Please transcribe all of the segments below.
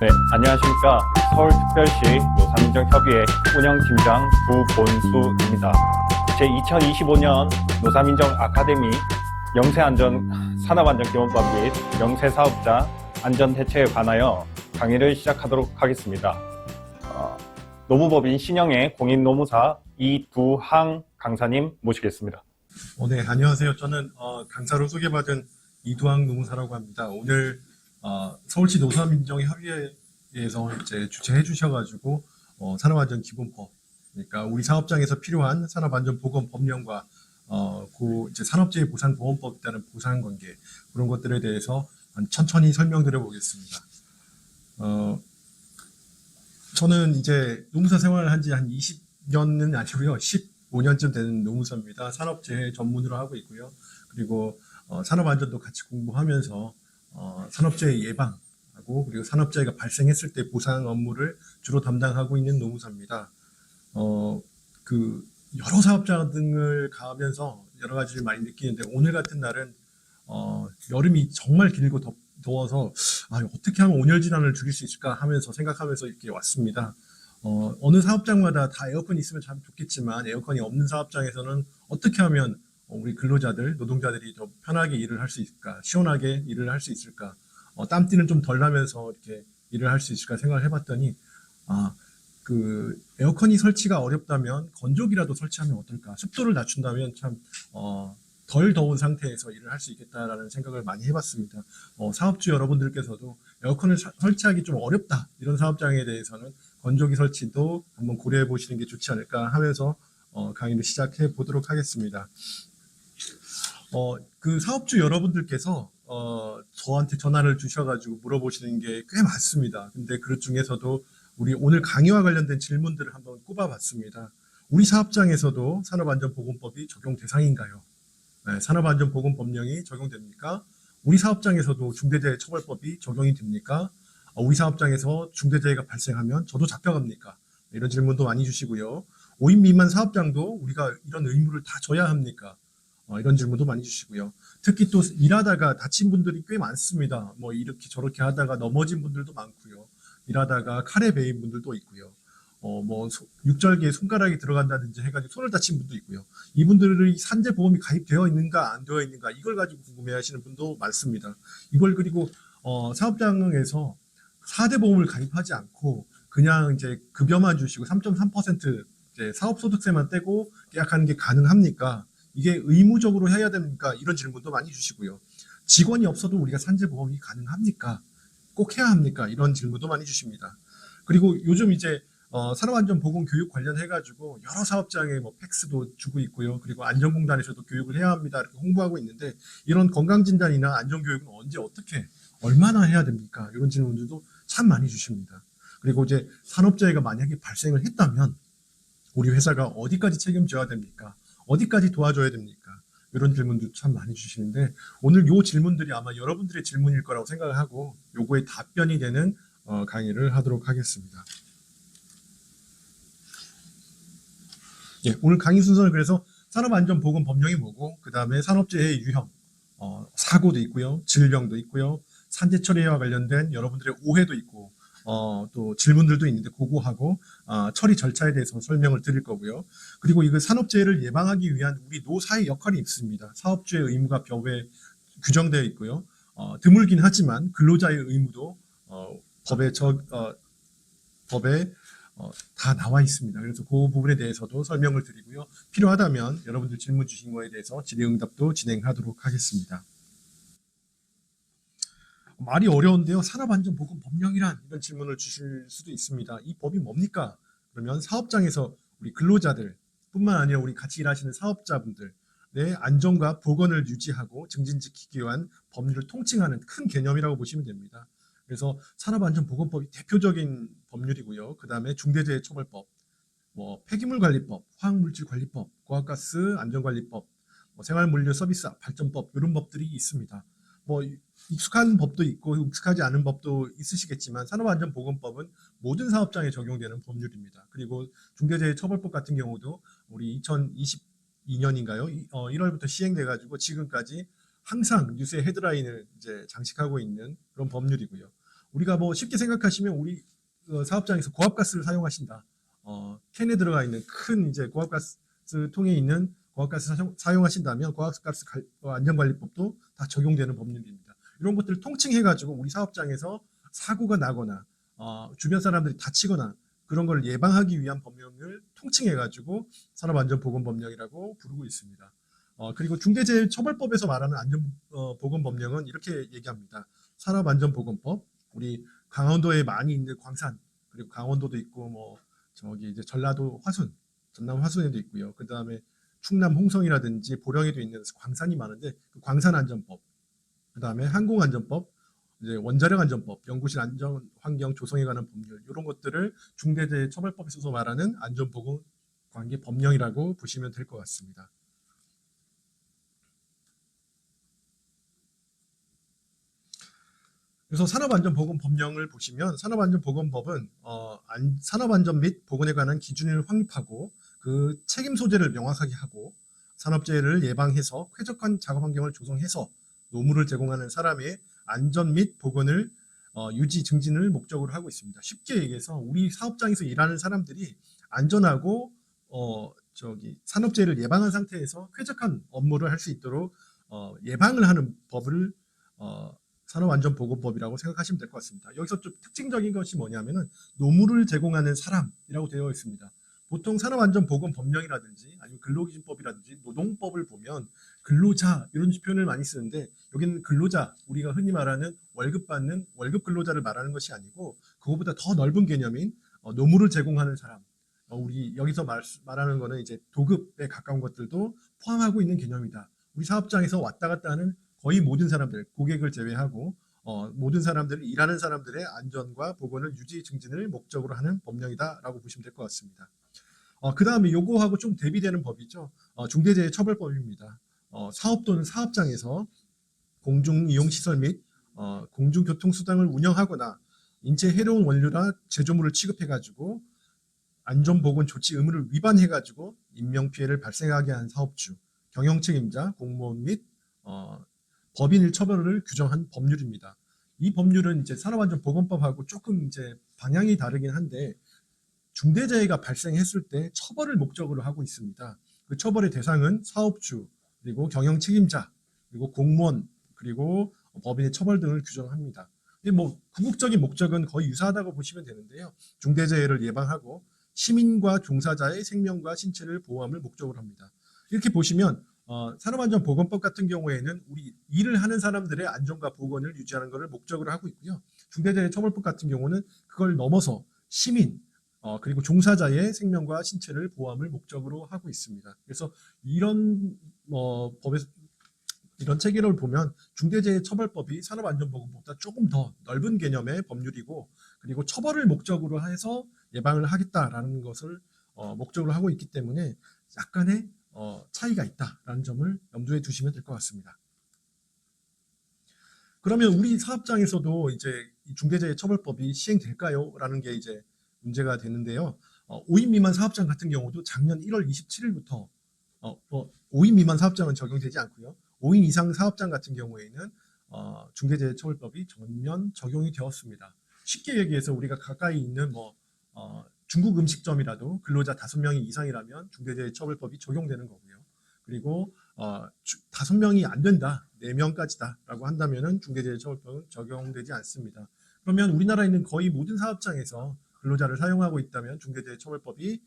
네, 안녕하십니까. 서울특별시 노사민정협의회 운영팀장 구본수입니다. 제2025년 노사민정 아카데미 영세안전 산업안전기본법 및 영세사업자 안전대처에 관하여 강의를 시작하도록 하겠습니다. 노무법인 신영의 공인노무사 이두항 강사님 모시겠습니다. 네, 안녕하세요. 저는 강사로 소개받은 이두항 노무사라고 합니다. 오늘 서울시 노사민정협의회에서 이제 주최해 주셔가지고 산업안전기본법, 그러니까 우리 사업장에서 필요한 산업안전보건법령과 이제 산업재해보상보험법에 따른 보상관계, 그런 것들에 대해서 천천히 설명드려 보겠습니다. 저는 이제 노무사 생활을 한 지 한 20년은 아니고요, 15년쯤 되는 노무사입니다. 산업재해 전문으로 하고 있고요. 그리고 산업안전도 같이 공부하면서 산업재해 예방하고, 그리고 산업재해가 발생했을 때 보상 업무를 주로 담당하고 있는 노무사입니다. 여러 사업장 등을 가면서 여러 가지를 많이 느끼는데, 오늘 같은 날은 여름이 정말 길고 더워서 어떻게 하면 온열질환을 줄일 수 있을까 하면서 생각하면서 이렇게 왔습니다. 어느 사업장마다 다 에어컨이 있으면 참 좋겠지만, 에어컨이 없는 사업장에서는 어떻게 하면 우리 근로자들, 노동자들이 더 편하게 일을 할 수 있을까, 시원하게 일을 할 수 있을까, 땀띠는 좀 덜 나면서 이렇게 일을 할 수 있을까 생각을 해봤더니, 에어컨이 설치가 어렵다면 건조기라도 설치하면 어떨까, 습도를 낮춘다면 참 덜 더운 상태에서 일을 할 수 있겠다라는 생각을 많이 해봤습니다. 사업주 여러분들께서도 에어컨을 설치하기 좀 어렵다, 이런 사업장에 대해서는 건조기 설치도 한번 고려해 보시는 게 좋지 않을까 하면서 강의를 시작해 보도록 하겠습니다. 사업주 여러분들께서 저한테 전화를 주셔가지고 물어보시는 게 꽤 많습니다. 근데 그 중에서도 우리 오늘 강의와 관련된 질문들을 한번 꼽아봤습니다. 우리 사업장에서도 산업안전보건법이 적용 대상인가요? 네, 산업안전보건법령이 적용됩니까? 우리 사업장에서도 중대재해처벌법이 적용이 됩니까? 우리 사업장에서 중대재해가 발생하면 저도 잡혀갑니까? 이런 질문도 많이 주시고요. 5인 미만 사업장도 우리가 이런 의무를 다 져야 합니까? 이런 질문도 많이 주시고요. 특히 또 일하다가 다친 분들이 꽤 많습니다. 이렇게 저렇게 하다가 넘어진 분들도 많고요. 일하다가 칼에 베인 분들도 있고요. 육절기에 손가락이 들어간다든지 해가지고 손을 다친 분도 있고요. 이분들이 산재보험이 가입되어 있는가 안 되어 있는가, 이걸 가지고 궁금해하시는 분도 많습니다. 이걸 그리고 사업장에서 4대 보험을 가입하지 않고 그냥 이제 급여만 주시고 3.3% 이제 사업소득세만 떼고 계약하는 게 가능합니까? 이게 의무적으로 해야 됩니까? 이런 질문도 많이 주시고요. 직원이 없어도 우리가 산재보험이 가능합니까? 꼭 해야 합니까? 이런 질문도 많이 주십니다. 그리고 요즘 이제 산업안전보건 교육 관련해가지고 여러 사업장에 팩스도 주고 있고요. 그리고 안전공단에서도 교육을 해야 합니다, 이렇게 홍보하고 있는데, 이런 건강진단이나 안전교육은 언제 어떻게 얼마나 해야 됩니까? 이런 질문들도 참 많이 주십니다. 그리고 이제 산업재해가 만약에 발생을 했다면 우리 회사가 어디까지 책임져야 됩니까? 어디까지 도와줘야 됩니까? 이런 질문도 참 많이 주시는데, 오늘 이 질문들이 아마 여러분들의 질문일 거라고 생각을 하고 요거에 답변이 되는 강의를 하도록 하겠습니다. 예, 오늘 강의 순서는 그래서 산업안전보건법령이 뭐고, 그 다음에 산업재해 유형, 사고도 있고요, 질병도 있고요, 산재처리와 관련된 여러분들의 오해도 있고, 또 질문들도 있는데 그거하고 처리 절차에 대해서 설명을 드릴 거고요. 그리고 이거 산업재해를 예방하기 위한 우리 노사의 역할이 있습니다. 사업주의 의무가 법에 규정되어 있고요. 드물긴 하지만 근로자의 의무도 법에 다 나와 있습니다. 그래서 그 부분에 대해서도 설명을 드리고요. 필요하다면 여러분들 질문 주신 거에 대해서 질의응답도 진행하도록 하겠습니다. 말이 어려운데요. 산업안전보건법령이란, 이런 질문을 주실 수도 있습니다. 이 법이 뭡니까? 그러면 사업장에서 우리 근로자들 뿐만 아니라 우리 같이 일하시는 사업자분들의 안전과 보건을 유지하고 증진지키기 위한 법률을 통칭하는 큰 개념이라고 보시면 됩니다. 그래서 산업안전보건법이 대표적인 법률이고요. 그 다음에 중대재해처벌법, 폐기물관리법, 화학물질관리법, 고압가스 안전관리법, 생활물류서비스 발전법, 이런 법들이 있습니다. 익숙한 법도 있고 익숙하지 않은 법도 있으시겠지만, 산업안전보건법은 모든 사업장에 적용되는 법률입니다. 그리고 중대재해처벌법 같은 경우도 우리 2022년인가요? 1월부터 시행돼가지고 지금까지 항상 뉴스의 헤드라인을 이제 장식하고 있는 그런 법률이고요. 우리가 뭐 쉽게 생각하시면 우리 사업장에서 고압가스를 사용하신다. 캔에 들어가 있는 큰 이제 고압가스 통에 있는 고압가스 사용하신다면 고압가스 안전관리법도 다 적용되는 법률입니다. 이런 것들을 통칭해가지고 우리 사업장에서 사고가 나거나 주변 사람들이 다치거나 그런 걸 예방하기 위한 법령을 통칭해가지고 산업안전보건법령이라고 부르고 있습니다. 그리고 중대재해처벌법에서 말하는 안전보건법령은 이렇게 얘기합니다. 산업안전보건법, 우리 강원도에 많이 있는 광산, 그리고 강원도도 있고 뭐 저기 이제 전라도 화순, 전남 화순에도 있고요. 그 다음에 충남 홍성이라든지 보령에도 있는 광산이 많은데 그 광산안전법, 그 다음에 항공안전법, 이제 원자력안전법, 연구실 안전환경 조성에 관한 법률 이런 것들을 중대재해처벌법에서 말하는 안전보건관계 법령이라고 보시면 될 것 같습니다. 그래서 산업안전보건법령을 보시면 산업안전보건법은 산업안전 및 보건에 관한 기준을 확립하고 그 책임 소재를 명확하게 하고 산업재해를 예방해서 쾌적한 작업 환경을 조성해서 노무를 제공하는 사람의 안전 및 보건을 유지 증진을 목적으로 하고 있습니다. 쉽게 얘기해서 우리 사업장에서 일하는 사람들이 안전하고 산업재해를 예방한 상태에서 쾌적한 업무를 할 수 있도록 예방을 하는 법을 산업안전보건법이라고 생각하시면 될 것 같습니다. 여기서 좀 특징적인 것이 뭐냐면은 노무를 제공하는 사람이라고 되어 있습니다. 보통 산업안전보건법령이라든지 아니면 근로기준법이라든지 노동법을 보면 근로자 이런 표현을 많이 쓰는데 여기는 근로자, 우리가 흔히 말하는 월급 받는 월급 근로자를 말하는 것이 아니고 그것보다 더 넓은 개념인 노무를 제공하는 사람. 우리 여기서 말하는 거는 이제 도급에 가까운 것들도 포함하고 있는 개념이다. 우리 사업장에서 왔다 갔다 하는 거의 모든 사람들, 고객을 제외하고 모든 사람들, 일하는 사람들의 안전과 보건을 유지 증진을 목적으로 하는 법령이다라고 보시면 될 것 같습니다. 그 다음에 요거하고 좀 대비되는 법이죠. 중대재해처벌법입니다. 사업 또는 사업장에서 공중이용시설 및 공중교통수단을 운영하거나 인체 해로운 원료나 제조물을 취급해가지고 안전보건 조치 의무를 위반해가지고 인명피해를 발생하게 한 사업주, 경영책임자, 공무원 및 법인의 처벌을 규정한 법률입니다. 이 법률은 이제 산업안전보건법하고 조금 이제 방향이 다르긴 한데 중대재해가 발생했을 때 처벌을 목적으로 하고 있습니다. 그 처벌의 대상은 사업주, 그리고 경영책임자, 그리고 공무원, 그리고 법인의 처벌 등을 규정합니다. 뭐 궁극적인 목적은 거의 유사하다고 보시면 되는데요. 중대재해를 예방하고 시민과 종사자의 생명과 신체를 보호함을 목적으로 합니다. 이렇게 보시면 산업안전보건법 같은 경우에는 우리 일을 하는 사람들의 안전과 보건을 유지하는 것을 목적으로 하고 있고요. 중대재해처벌법 같은 경우는 그걸 넘어서 시민, 그리고 종사자의 생명과 신체를 보호함을 목적으로 하고 있습니다. 그래서 이런 법에서 이런 체계를 보면 중대재해처벌법이 산업안전보건법보다 조금 더 넓은 개념의 법률이고 그리고 처벌을 목적으로 해서 예방을 하겠다라는 것을 목적으로 하고 있기 때문에 약간의 차이가 있다라는 점을 염두에 두시면 될 것 같습니다. 그러면 우리 사업장에서도 이제 중대재해처벌법이 시행될까요? 라는 게 이제 문제가 되는데요. 5인 미만 사업장 같은 경우도 작년 1월 27일부터 5인 미만 사업장은 적용되지 않고요. 5인 이상 사업장 같은 경우에는 중대재해처벌법이 전면 적용이 되었습니다. 쉽게 얘기해서 우리가 가까이 있는 중국 음식점이라도 근로자 5명이 이상이라면 중대재해처벌법이 적용되는 거고요. 그리고 5명이 안 된다, 4명까지다라고 한다면은 중대재해처벌법은 적용되지 않습니다. 그러면 우리나라에 있는 거의 모든 사업장에서 근로자를 사용하고 있다면 중대재해처벌법이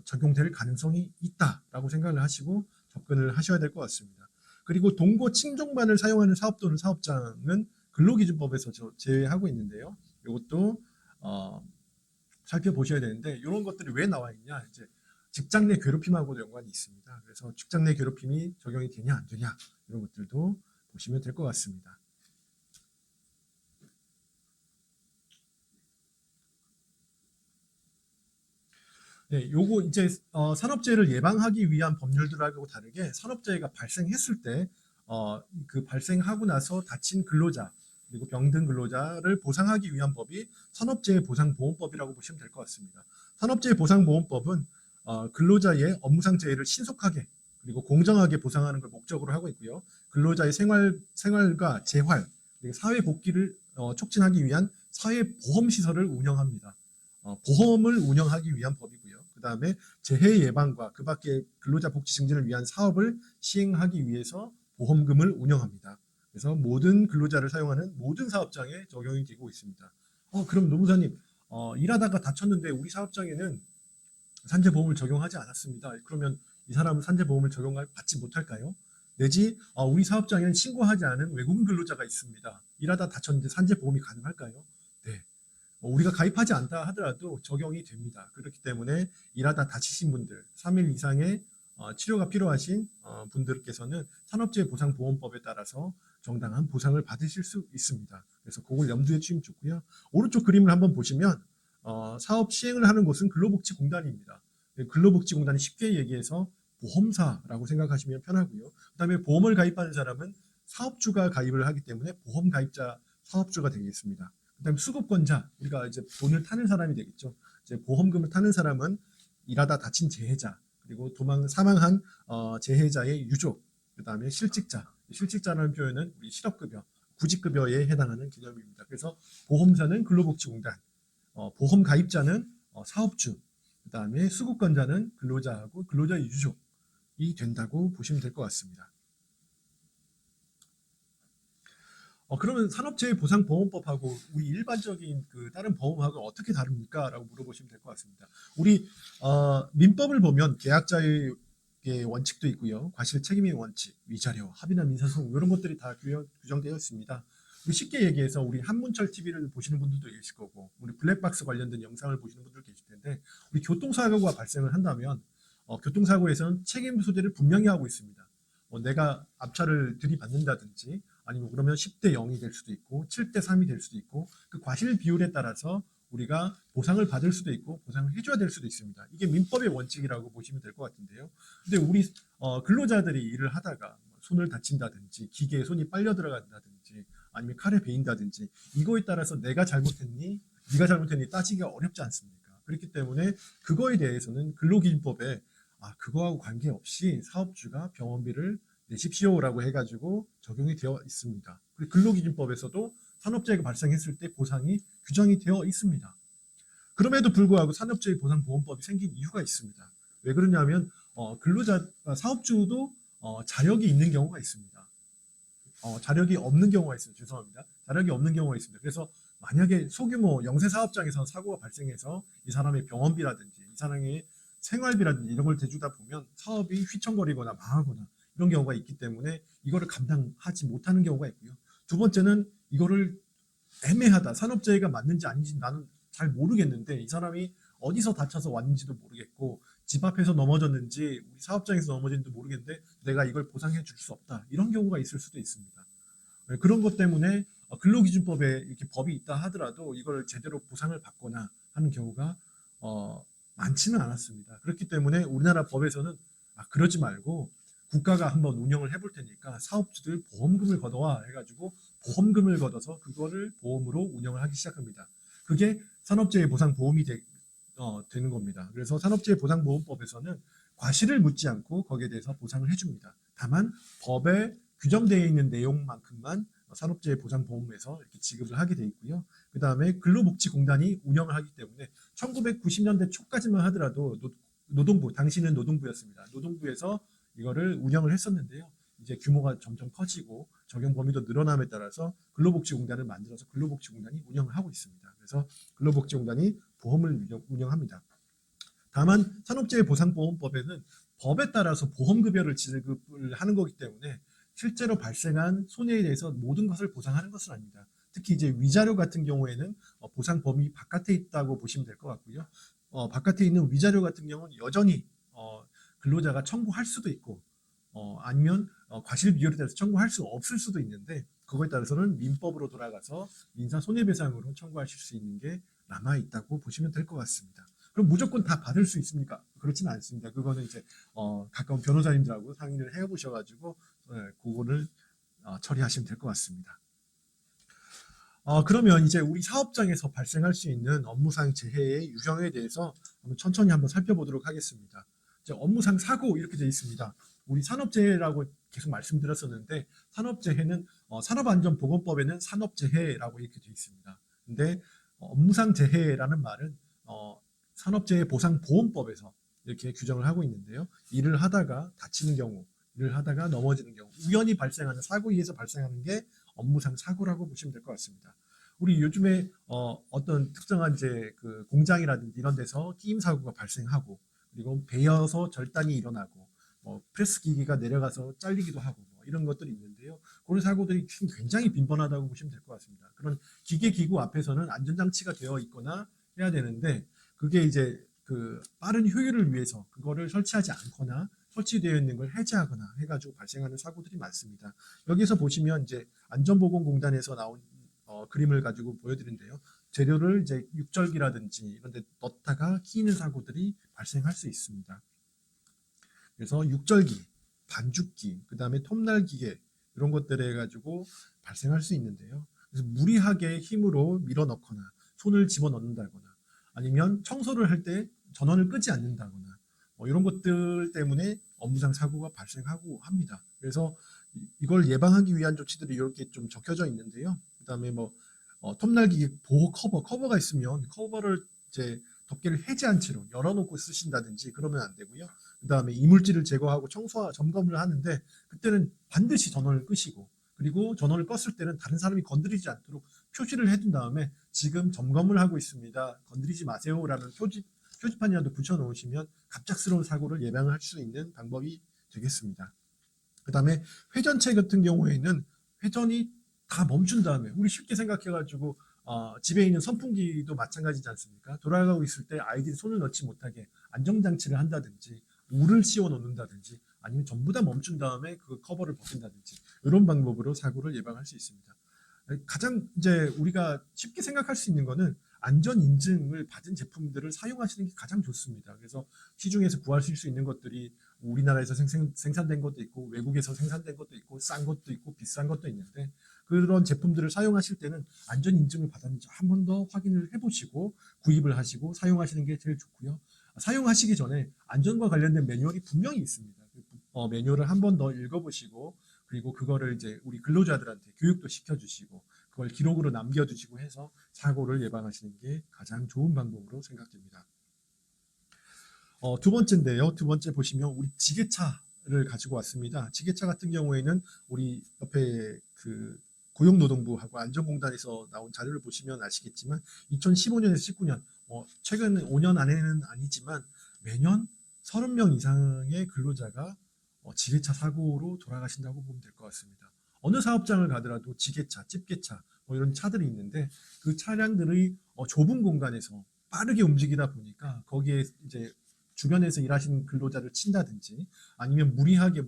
적용될 가능성이 있다라고 생각을 하시고 접근을 하셔야 될 것 같습니다. 그리고 동거 칭종반을 사용하는 사업 또는 사업장은 근로기준법에서 제외하고 있는데요. 이것도 살펴보셔야 되는데 이런 것들이 왜 나와 있냐? 이제 직장 내 괴롭힘하고도 연관이 있습니다. 그래서 직장 내 괴롭힘이 적용이 되냐 안 되냐 이런 것들도 보시면 될 것 같습니다. 네, 요거 이제 산업재해를 예방하기 위한 법률들하고 다르게 산업재해가 발생했을 때 그 발생하고 나서 다친 근로자 그리고 병든 근로자를 보상하기 위한 법이 산업재해보상보험법이라고 보시면 될 것 같습니다. 산업재해보상보험법은 근로자의 업무상 재해를 신속하게 그리고 공정하게 보상하는 걸 목적으로 하고 있고요. 근로자의 생활과 재활 그리고 사회 복귀를 촉진하기 위한 사회보험시설을 운영합니다. 보험을 운영하기 위한 법이고요. 그 다음에 재해 예방과 그 밖에 근로자 복지 증진을 위한 사업을 시행하기 위해서 보험금을 운영합니다. 그래서 모든 근로자를 사용하는 모든 사업장에 적용이 되고 있습니다. 그럼 노무사님, 일하다가 다쳤는데 우리 사업장에는 산재보험을 적용하지 않았습니다. 그러면 이 사람은 산재보험을 받지 못할까요? 내지 우리 사업장에는 신고하지 않은 외국인 근로자가 있습니다. 일하다 다쳤는데 산재보험이 가능할까요? 네. 우리가 가입하지 않다 하더라도 적용이 됩니다. 그렇기 때문에 일하다 다치신 분들, 3일 이상의 치료가 필요하신 분들께서는 산업재해보상보험법에 따라서 정당한 보상을 받으실 수 있습니다. 그래서 그걸 염두에 주시면 좋고요. 오른쪽 그림을 한번 보시면 사업 시행을 하는 곳은 근로복지공단입니다. 근로복지공단이 쉽게 얘기해서 보험사라고 생각하시면 편하고요. 그다음에 보험을 가입하는 사람은 사업주가 가입을 하기 때문에 보험 가입자 사업주가 되겠습니다. 그다음에 수급권자, 우리가 이제 돈을 타는 사람이 되겠죠. 이제 보험금을 타는 사람은 일하다 다친 재해자, 그리고 사망한 재해자의 유족, 그다음에 실직자. 실직자라는 표현은 우리 실업급여, 구직급여에 해당하는 개념입니다. 그래서 보험사는 근로복지공단, 보험 가입자는 사업주, 그다음에 수급권자는 근로자하고 근로자의 유족이 된다고 보시면 될 것 같습니다. 그러면 산업재해보상보험법하고 우리 일반적인 그 다른 보험하고 어떻게 다릅니까? 라고 물어보시면 될 것 같습니다. 우리 민법을 보면 계약자의 원칙도 있고요. 과실 책임의 원칙, 위자료, 합의나 민사소송 이런 것들이 다 규정되어 있습니다. 쉽게 얘기해서 우리 한문철 TV를 보시는 분들도 계실 거고 우리 블랙박스 관련된 영상을 보시는 분들 계실 텐데 우리 교통사고가 발생을 한다면 교통사고에서는 책임 소재를 분명히 하고 있습니다. 내가 앞차를 들이받는다든지 아니면 그러면 10대 0이 될 수도 있고 7대 3이 될 수도 있고 그 과실 비율에 따라서 우리가 보상을 받을 수도 있고 보상을 해줘야 될 수도 있습니다. 이게 민법의 원칙이라고 보시면 될 것 같은데요. 근데 우리 근로자들이 일을 하다가 손을 다친다든지 기계에 손이 빨려 들어간다든지 아니면 칼에 베인다든지 이거에 따라서 내가 잘못했니 네가 잘못했니 따지기가 어렵지 않습니까? 그렇기 때문에 그거에 대해서는 근로기준법에 그거하고 관계없이 사업주가 병원비를 내십시오라고 해가지고 적용이 되어 있습니다. 그리고 근로기준법에서도 산업재해가 발생했을 때 보상이 규정이 되어 있습니다. 그럼에도 불구하고 산업재해보상보험법이 생긴 이유가 있습니다. 왜 그러냐면 사업주도 자력이 있는 경우가 있습니다. 자력이 없는 경우가 있어요. 죄송합니다. 자력이 없는 경우가 있습니다. 그래서 만약에 소규모 영세 사업장에서 사고가 발생해서 이 사람의 병원비라든지 이 사람의 생활비라든지 이런 걸 대주다 보면 사업이 휘청거리거나 망하거나 이런 경우가 있기 때문에 이거를 감당하지 못하는 경우가 있고요. 두 번째는 이거를 애매하다. 산업재해가 맞는지 아닌지 나는 잘 모르겠는데 이 사람이 어디서 다쳐서 왔는지도 모르겠고 집 앞에서 넘어졌는지 우리 사업장에서 넘어졌는지도 모르겠는데 내가 이걸 보상해 줄 수 없다. 이런 경우가 있을 수도 있습니다. 그런 것 때문에 근로기준법에 이렇게 법이 있다 하더라도 이걸 제대로 보상을 받거나 하는 경우가 많지는 않았습니다. 그렇기 때문에 우리나라 법에서는 그러지 말고 국가가 한번 운영을 해볼 테니까 사업주들 보험금을 걷어와 해가지고 보험금을 걷어서 그거를 보험으로 운영을 하기 시작합니다. 그게 산업재해보상보험이 되는 겁니다. 그래서 산업재해보상보험법에서는 과실을 묻지 않고 거기에 대해서 보상을 해줍니다. 다만 법에 규정되어 있는 내용만큼만 산업재해보상보험에서 이렇게 지급을 하게 돼 있고요. 그 다음에 근로복지공단이 운영을 하기 때문에 1990년대 초까지만 하더라도 노동부, 당시는 노동부였습니다. 노동부에서 이거를 운영을 했었는데요. 이제 규모가 점점 커지고 적용 범위도 늘어남에 따라서 근로복지공단을 만들어서 근로복지공단이 운영을 하고 있습니다. 그래서 근로복지공단이 보험을 운영합니다. 다만 산업재해보상보험법에는 법에 따라서 보험급여를 지급을 하는 거기 때문에 실제로 발생한 손해에 대해서 모든 것을 보상하는 것은 아닙니다. 특히 이제 위자료 같은 경우에는 보상 범위 바깥에 있다고 보시면 될 것 같고요. 바깥에 있는 위자료 같은 경우는 여전히 근로자가 청구할 수도 있고 아니면 과실 비율에 따라서 청구할 수 없을 수도 있는데 그거에 따라서는 민법으로 돌아가서 민사 손해배상으로 청구하실 수 있는 게 남아 있다고 보시면 될 것 같습니다. 그럼 무조건 다 받을 수 있습니까? 그렇지는 않습니다. 그거는 이제 가까운 변호사님들하고 상의를 해보셔가지고 그거를 처리하시면 될 것 같습니다. 그러면 이제 우리 사업장에서 발생할 수 있는 업무상 재해의 유형에 대해서 천천히 한번 살펴보도록 하겠습니다. 이제 업무상 사고 이렇게 되어 있습니다. 우리 산업재해라고 계속 말씀드렸었는데 산업재해는 산업안전보건법에는 산업재해라고 이렇게 되어 있습니다. 근데 업무상 재해라는 말은 산업재해보상보험법에서 이렇게 규정을 하고 있는데요. 일을 하다가 다치는 경우, 일을 하다가 넘어지는 경우, 우연히 발생하는 사고에 의해서 발생하는 게 업무상 사고라고 보시면 될 것 같습니다. 우리 요즘에 어떤 특정한 이제 그 공장이라든지 이런 데서 끼임 사고가 발생하고, 그리고 베어서 절단이 일어나고, 프레스 기기가 내려가서 잘리기도 하고 이런 것들이 있는데요. 그런 사고들이 굉장히 빈번하다고 보시면 될 것 같습니다. 그런 기계 기구 앞에서는 안전장치가 되어 있거나 해야 되는데, 그게 이제 그 빠른 효율을 위해서 그거를 설치하지 않거나 설치되어 있는 걸 해제하거나 해가지고 발생하는 사고들이 많습니다. 여기서 보시면 이제 안전보건공단에서 나온 그림을 가지고 보여드린데요. 재료를 이제 육절기라든지 이런 데 넣다가 끼이는 사고들이 발생할 수 있습니다. 그래서 육절기, 반죽기, 그 다음에 톱날 기계 이런 것들을 해가지고 발생할 수 있는데요. 그래서 무리하게 힘으로 밀어넣거나 손을 집어넣는다거나 아니면 청소를 할 때 전원을 끄지 않는다거나 이런 것들 때문에 업무상 사고가 발생하고 합니다. 그래서 이걸 예방하기 위한 조치들이 이렇게 좀 적혀져 있는데요. 그 다음에 톱날 기계 보호 커버가 있으면 커버를 이제 덮개를 해제한 채로 열어놓고 쓰신다든지 그러면 안 되고요. 그 다음에 이물질을 제거하고 청소와 점검을 하는데 그때는 반드시 전원을 끄시고 그리고 전원을 껐을 때는 다른 사람이 건드리지 않도록 표시를 해둔 다음에 지금 점검을 하고 있습니다. 건드리지 마세요라는 표지판이라도 붙여놓으시면 갑작스러운 사고를 예방할 수 있는 방법이 되겠습니다. 그 다음에 회전체 같은 경우에는 회전이 다 멈춘 다음에 우리 쉽게 생각해가지고 집에 있는 선풍기도 마찬가지지 않습니까? 돌아가고 있을 때 아이들이 손을 넣지 못하게 안정장치를 한다든지 물을 씌워 놓는다든지 아니면 전부 다 멈춘 다음에 그 커버를 벗긴다든지 이런 방법으로 사고를 예방할 수 있습니다. 가장 이제 우리가 쉽게 생각할 수 있는 거는 안전 인증을 받은 제품들을 사용하시는 게 가장 좋습니다. 그래서 시중에서 구하실 수 있는 것들이 우리나라에서 생산된 것도 있고 외국에서 생산된 것도 있고 싼 것도 있고 비싼 것도 있는데 그런 제품들을 사용하실 때는 안전 인증을 받았는지 한 번 더 확인을 해보시고 구입을 하시고 사용하시는 게 제일 좋고요. 사용하시기 전에 안전과 관련된 매뉴얼이 분명히 있습니다. 매뉴얼을 한 번 더 읽어보시고 그리고 그거를 이제 우리 근로자들한테 교육도 시켜주시고 그걸 기록으로 남겨두시고 해서 사고를 예방하시는 게 가장 좋은 방법으로 생각됩니다. 두 번째인데요. 두 번째 보시면 우리 지게차를 가지고 왔습니다. 지게차 같은 경우에는 우리 옆에 그 고용노동부하고 안전공단에서 나온 자료를 보시면 아시겠지만 2015년에서 19년 최근 5년 안에는 아니지만 매년 30명 이상의 근로자가 지게차 사고로 돌아가신다고 보면 될 것 같습니다. 어느 사업장을 가더라도 지게차, 집게차 이런 차들이 있는데 그 차량들의 좁은 공간에서 빠르게 움직이다 보니까 거기에 이제 주변에서 일하시는 근로자를 친다든지 아니면 무리하게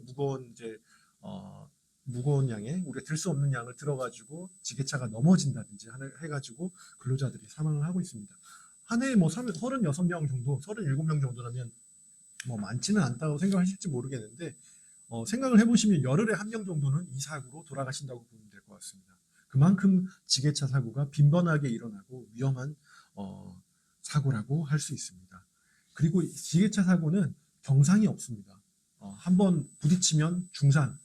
무거운 양의 우리가 들 수 없는 양을 들어가지고 지게차가 넘어진다든지 해가지고 근로자들이 사망을 하고 있습니다. 한 해에 36명 정도, 37명 정도라면 많지는 않다고 생각하실지 모르겠는데 생각을 해보시면 열흘에 한 명 정도는 이 사고로 돌아가신다고 보면 될 것 같습니다. 그만큼 지게차 사고가 빈번하게 일어나고 위험한 사고라고 할 수 있습니다. 그리고 지게차 사고는 경상이 없습니다. 한번 부딪히면 중상,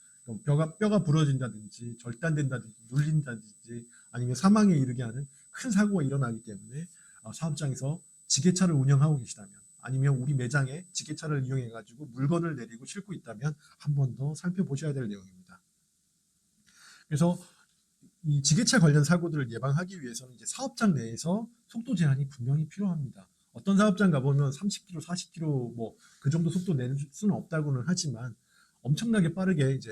뼈가 부러진다든지 절단된다든지 눌린다든지 아니면 사망에 이르게 하는 큰 사고가 일어나기 때문에 사업장에서 지게차를 운영하고 계시다면 아니면 우리 매장에 지게차를 이용해 가지고 물건을 내리고 싣고 있다면 한 번 더 살펴보셔야 될 내용입니다. 그래서 이 지게차 관련 사고들을 예방하기 위해서는 이제 사업장 내에서 속도 제한이 분명히 필요합니다. 어떤 사업장 가보면 30km, 40km 그 정도 속도 내는 수는 없다고는 하지만 엄청나게 빠르게 이제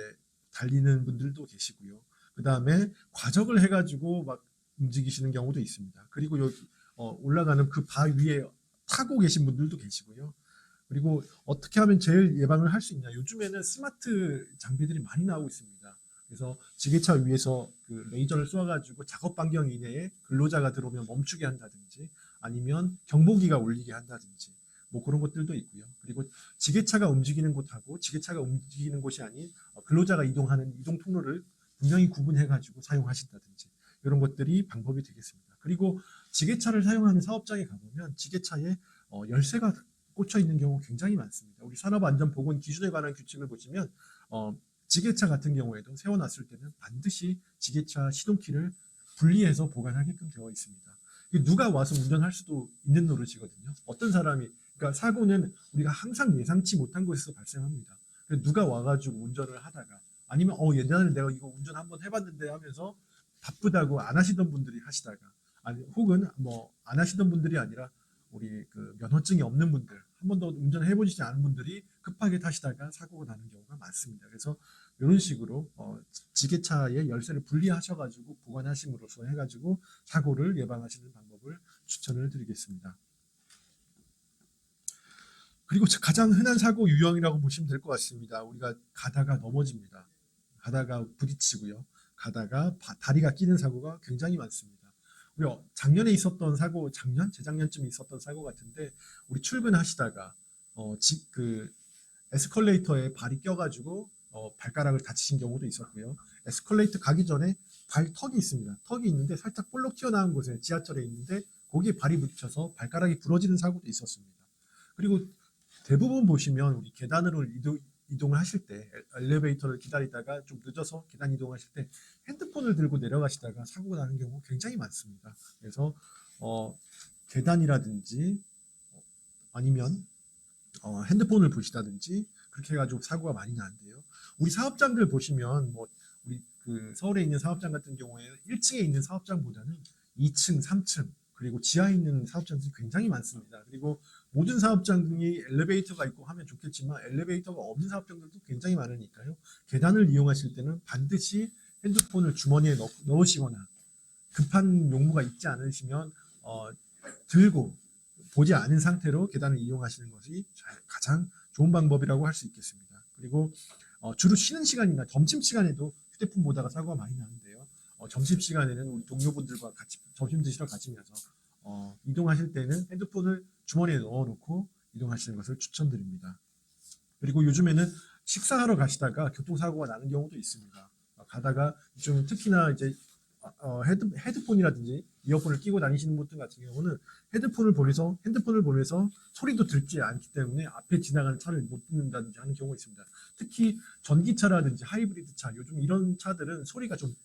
달리는 분들도 계시고요. 그 다음에 과적을 해가지고 막 움직이시는 경우도 있습니다. 그리고 여기 올라가는 그 바 위에 타고 계신 분들도 계시고요. 그리고 어떻게 하면 제일 예방을 할 수 있냐? 요즘에는 스마트 장비들이 많이 나오고 있습니다. 그래서 지게차 위에서 그 레이저를 쏘아가지고 작업 반경 이내에 근로자가 들어오면 멈추게 한다든지 아니면 경보기가 울리게 한다든지 그런 것들도 있고요. 그리고 지게차가 움직이는 곳하고 지게차가 움직이는 곳이 아닌 근로자가 이동하는 이동 통로를 분명히 구분해가지고 사용하신다든지 이런 것들이 방법이 되겠습니다. 그리고 지게차를 사용하는 사업장에 가보면 지게차에 열쇠가 꽂혀 있는 경우 굉장히 많습니다. 우리 산업안전보건 기준에 관한 규칙을 보시면 지게차 같은 경우에도 세워놨을 때는 반드시 지게차 시동키를 분리해서 보관하게끔 되어 있습니다. 누가 와서 운전할 수도 있는 노릇이거든요. 어떤 사람이, 그러니까 사고는 우리가 항상 예상치 못한 곳에서 발생합니다. 그래서 누가 와가지고 운전을 하다가 아니면 옛날에 내가 이거 운전 한번 해봤는데 하면서 바쁘다고 안 하시던 분들이 하시다가 아니 혹은 뭐 안 하시던 분들이 아니라 우리 그 면허증이 없는 분들 한 번도 운전을 해보시지 않은 분들이 급하게 타시다가 사고가 나는 경우가 많습니다. 그래서 이런 식으로 지게차의 열쇠를 분리하셔가지고 보관하심으로써 해가지고 사고를 예방하시는 방법을 추천을 드리겠습니다. 그리고 가장 흔한 사고 유형이라고 보시면 될 것 같습니다. 우리가 가다가 넘어집니다. 가다가 부딪히고요. 가다가 다리가 끼는 사고가 굉장히 많습니다. 우리 작년에 있었던 사고, 재작년쯤에 있었던 사고 같은데 우리 출근하시다가 그 에스컬레이터에 발이 껴가지고 발가락을 다치신 경우도 있었고요. 에스컬레이터 가기 전에 발턱이 있습니다. 턱이 있는데 살짝 볼록 튀어나온 곳에 지하철에 있는데 거기에 발이 부딪혀서 발가락이 부러지는 사고도 있었습니다. 그리고 대부분 보시면 우리 계단으로 이동을 하실 때 엘리베이터를 기다리다가 좀 늦어서 계단 이동하실 때 핸드폰을 들고 내려가시다가 사고가 나는 경우 굉장히 많습니다. 그래서 계단이라든지 아니면 핸드폰을 보시다든지 그렇게 해가지고 사고가 많이 나는데요. 우리 사업장들 보시면 뭐 우리 그 서울에 있는 사업장 같은 경우에 1층에 있는 사업장보다는 2층, 3층 그리고 지하에 있는 사업장들이 굉장히 많습니다. 그리고 모든 사업장이 엘리베이터가 있고 하면 좋겠지만 엘리베이터가 없는 사업장들도 굉장히 많으니까요. 계단을 이용하실 때는 반드시 핸드폰을 주머니에 넣으시거나 급한 용무가 있지 않으시면 들고 보지 않은 상태로 계단을 이용하시는 것이 가장 좋은 방법이라고 할 수 있겠습니다. 그리고 주로 쉬는 시간이나 점심시간에도 휴대폰 보다가 사고가 많이 나는데요. 점심시간에는 우리 동료분들과 같이 점심 드시러 가시면서 이동하실 때는 핸드폰을 주머니에 넣어놓고 이동하시는 것을 추천드립니다. 그리고 요즘에는 식사하러 가시다가 교통사고가 나는 경우도 있습니다. 가다가 좀 특히나 이제 헤드폰이라든지 이어폰을 끼고 다니시는 분들 같은 경우는 핸드폰을 보면서 소리도 듣지 않기 때문에 앞에 지나가는 차를 못 듣는다든지 하는 경우가 있습니다. 특히 전기차라든지 하이브리드 차, 요즘 이런 차들은 소리가 좀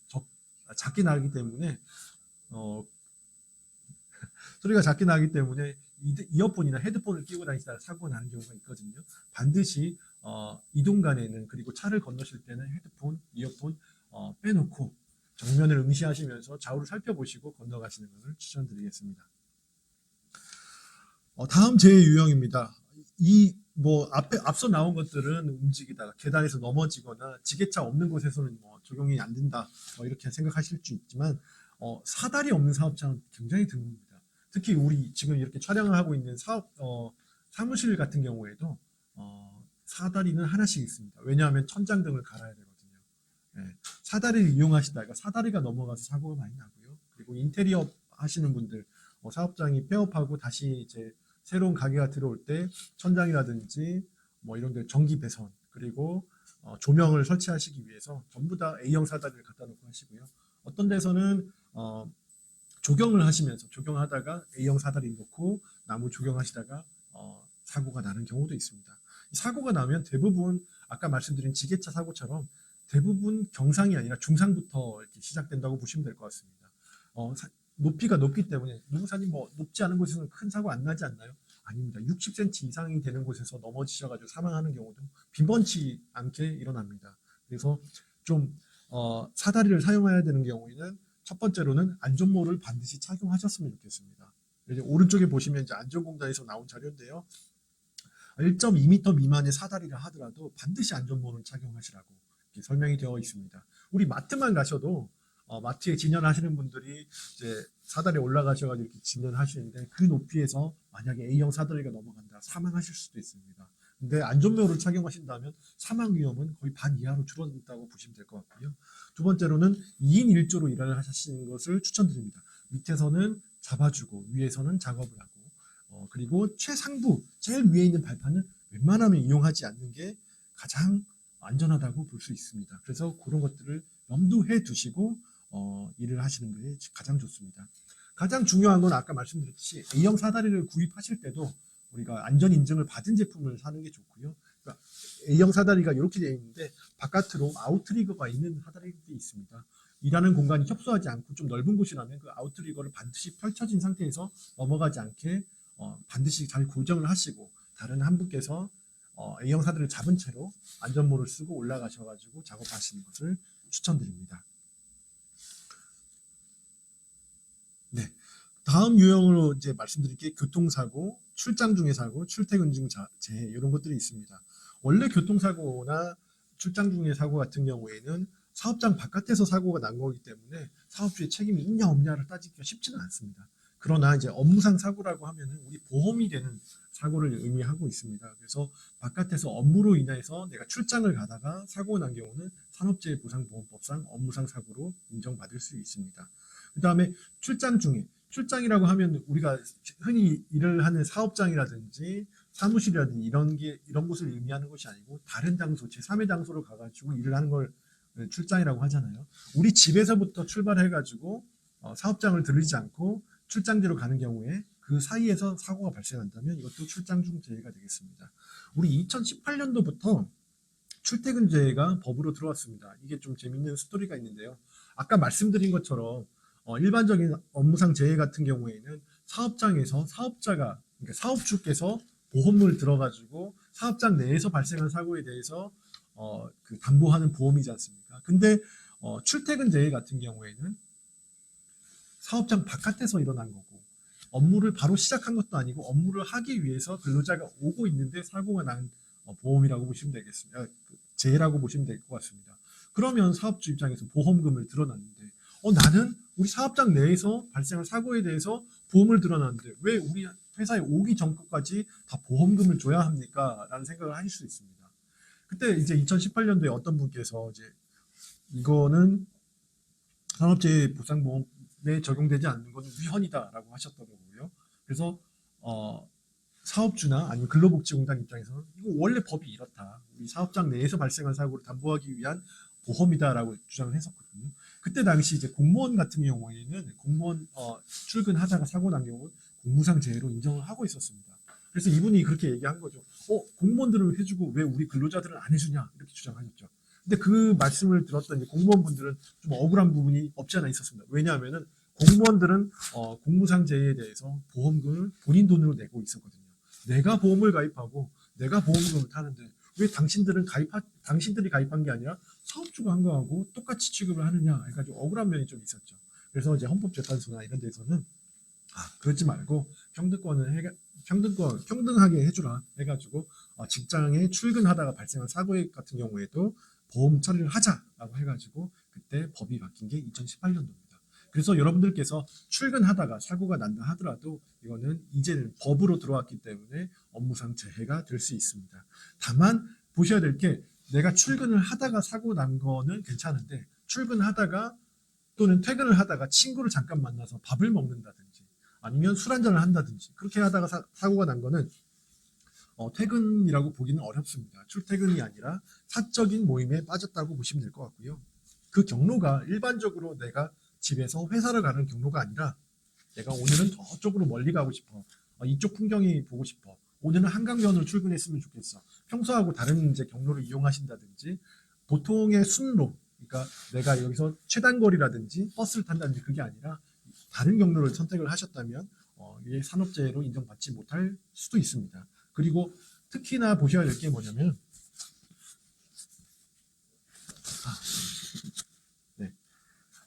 작게 나기 때문에 이어폰이나 헤드폰을 끼고 다니시다가 사고가 나는 경우가 있거든요. 반드시 이동 간에는 그리고 차를 건너실 때는 헤드폰, 이어폰 빼놓고 정면을 응시하시면서 좌우를 살펴보시고 건너가시는 것을 추천드리겠습니다. 다음 제 유형입니다. 앞서 나온 것들은 움직이다가 계단에서 넘어지거나 지게차 없는 곳에서는 적용이 안 된다 이렇게 생각하실 수 있지만 사다리 없는 사업장은 굉장히 드뭅니다. 특히 우리 지금 이렇게 촬영을 하고 있는 사무실 같은 경우에도 사다리는 하나씩 있습니다. 왜냐하면 천장등을 갈아야 되거든요. 네, 사다리를 이용하시다가 사다리가 넘어가서 사고가 많이 나고요. 그리고 인테리어 하시는 분들 사업장이 폐업하고 다시 이제 새로운 가게가 들어올 때 천장이라든지 이런 데 전기 배선 그리고 조명을 설치하시기 위해서 전부 다 A형 사다리를 갖다 놓고 하시고요. 어떤 데서는 조경을 조경하다가 A형 사다리 놓고 나무 조경하시다가 사고가 나는 경우도 있습니다. 사고가 나면 대부분 아까 말씀드린 지게차 사고처럼 대부분 경상이 아니라 중상부터 이렇게 시작된다고 보시면 될 것 같습니다. 높이가 높기 때문에 누구사님 높지 않은 곳에서는 큰 사고 안 나지 않나요? 아닙니다. 60cm 이상이 되는 곳에서 넘어지셔가지고 사망하는 경우도 빈번치 않게 일어납니다. 그래서 좀 사다리를 사용해야 되는 경우에는 첫 번째로는 안전모를 반드시 착용하셨으면 좋겠습니다. 이제 오른쪽에 보시면 이제 안전공단에서 나온 자료인데요. 1.2m 미만의 사다리를 하더라도 반드시 안전모를 착용하시라고 이렇게 설명이 되어 있습니다. 우리 마트만 가셔도 마트에 진열하시는 분들이 이제 사다리에 올라가셔가지고 이렇게 진열하시는데 그 높이에서 만약에 A형 사다리가 넘어간다 사망하실 수도 있습니다. 근데 안전모를 착용하신다면 사망 위험은 거의 반 이하로 줄어든다고 보시면 될 것 같고요. 두 번째로는 2인 1조로 일을 하시는 것을 추천드립니다. 밑에서는 잡아주고 위에서는 작업을 하고 그리고 최상부 제일 위에 있는 발판은 웬만하면 이용하지 않는 게 가장 안전하다고 볼 수 있습니다. 그래서 그런 것들을 염두해 두시고 일을 하시는 게 가장 좋습니다. 가장 중요한 건 아까 말씀드렸듯이 A형 사다리를 구입하실 때도 우리가 안전 인증을 받은 제품을 사는 게 좋고요. 그러니까 A형 사다리가 이렇게 되어 있는데 바깥으로 아웃트리거가 있는 사다리들이 있습니다. 일하는 공간이 협소하지 않고 좀 넓은 곳이라면 그 아웃트리거를 반드시 펼쳐진 상태에서 넘어가지 않게 반드시 잘 고정을 하시고 다른 한 분께서 A형사들을 잡은 채로 안전모를 쓰고 올라가셔가지고 작업하시는 것을 추천드립니다. 네. 다음 유형으로 이제 말씀드릴 게 교통사고, 출장 중의 사고, 출퇴근 중 재해 이런 것들이 있습니다. 원래 교통사고나 출장 중의 사고 같은 경우에는 사업장 바깥에서 사고가 난 거기 때문에 사업주의 책임이 있냐 없냐를 따지기가 쉽지는 않습니다. 그러나 이제 업무상 사고라고 하면은 우리 보험이 되는 사고를 의미하고 있습니다. 그래서 바깥에서 업무로 인해서 내가 출장을 가다가 사고가 난 경우는 산업재해보상보험법상 업무상 사고로 인정받을 수 있습니다. 그 다음에 출장 중에 출장이라고 하면 우리가 흔히 일을 하는 사업장이라든지 사무실이라든지 이런 곳을 의미하는 것이 아니고 다른 장소, 제3의 장소로 가가지고 일을 하는 걸 출장이라고 하잖아요. 우리 집에서부터 출발해가지고 사업장을 들르지 않고 출장지로 가는 경우에 그 사이에서 사고가 발생한다면 이것도 출장 중 재해가 되겠습니다. 우리 2018년도부터 출퇴근 재해가 법으로 들어왔습니다. 이게 좀 재밌는 스토리가 있는데요. 아까 말씀드린 것처럼 일반적인 업무상 재해 같은 경우에는 사업장에서 사업자가 그러니까 사업주께서 보험을 들어가지고 사업장 내에서 발생한 사고에 대해서 그 담보하는 보험이지 않습니까? 근데 출퇴근 재해 같은 경우에는 사업장 바깥에서 일어난 거고 업무를 바로 시작한 것도 아니고 업무를 하기 위해서 근로자가 오고 있는데 사고가 난 보험이라고 보시면 되겠습니다. 재해라고 보시면 될 것 같습니다. 그러면 사업주 입장에서 보험금을 들어놨는데 나는 우리 사업장 내에서 발생한 사고에 대해서 보험을 들어놨는데 왜 우리 회사에 오기 전까지 다 보험금을 줘야 합니까? 라는 생각을 하실 수 있습니다. 그때 이제 2018년도에 어떤 분께서 이제 이거는 산업재해보상보험에 적용되지 않는 것은 위헌이다라고 하셨던 거고요. 그래서 사업주나 아니면 근로복지공단 입장에서는 이거 원래 법이 이렇다. 우리 사업장 내에서 발생한 사고를 담보하기 위한 보험이다라고 주장을 했었거든요. 그때 당시 이제 공무원 같은 경우에는 공무원 출근하다가 사고 난 경우 공무상 재해로 인정을 하고 있었습니다. 그래서 이분이 그렇게 얘기한 거죠. 공무원들은 해주고 왜 우리 근로자들은 안 해주냐 이렇게 주장하셨죠. 근데 그 말씀을 들었던 공무원분들은 좀 억울한 부분이 없지 않아 있었습니다. 왜냐하면은 공무원들은 공무상 재해에 대해서 보험금을 본인 돈으로 내고 있었거든요. 내가 보험을 가입하고 내가 보험금을 타는데 왜 당신들이 가입한 게 아니라 사업주가 한 거하고 똑같이 취급을 하느냐 해가지고 억울한 면이 좀 있었죠. 그래서 이제 헌법재판소나 이런 데서는 그러지 말고 평등하게 해주라 해가지고 직장에 출근하다가 발생한 사고 같은 경우에도 보험 처리를 하자라고 해가지고 그때 법이 바뀐 게 2018년도입니다. 그래서 여러분들께서 출근하다가 사고가 난다 하더라도 이거는 이제는 법으로 들어왔기 때문에 업무상 재해가 될 수 있습니다. 다만 보셔야 될 게 내가 출근을 하다가 사고 난 거는 괜찮은데 출근하다가 또는 퇴근을 하다가 친구를 잠깐 만나서 밥을 먹는다든지 아니면 술 한잔을 한다든지 그렇게 하다가 사고가 난 거는 퇴근이라고 보기는 어렵습니다. 출퇴근이 아니라 사적인 모임에 빠졌다고 보시면 될 것 같고요. 그 경로가 일반적으로 내가 집에서 회사를 가는 경로가 아니라 내가 오늘은 저쪽으로 멀리 가고 싶어. 이쪽 풍경이 보고 싶어. 오늘은 한강변으로 출근했으면 좋겠어. 평소하고 다른 이제 경로를 이용하신다든지 보통의 순로, 그러니까 내가 여기서 최단거리라든지 버스를 탄다든지 그게 아니라 다른 경로를 선택을 하셨다면 이게 산업재해로 인정받지 못할 수도 있습니다. 그리고 특히나 보셔야 될 게 뭐냐면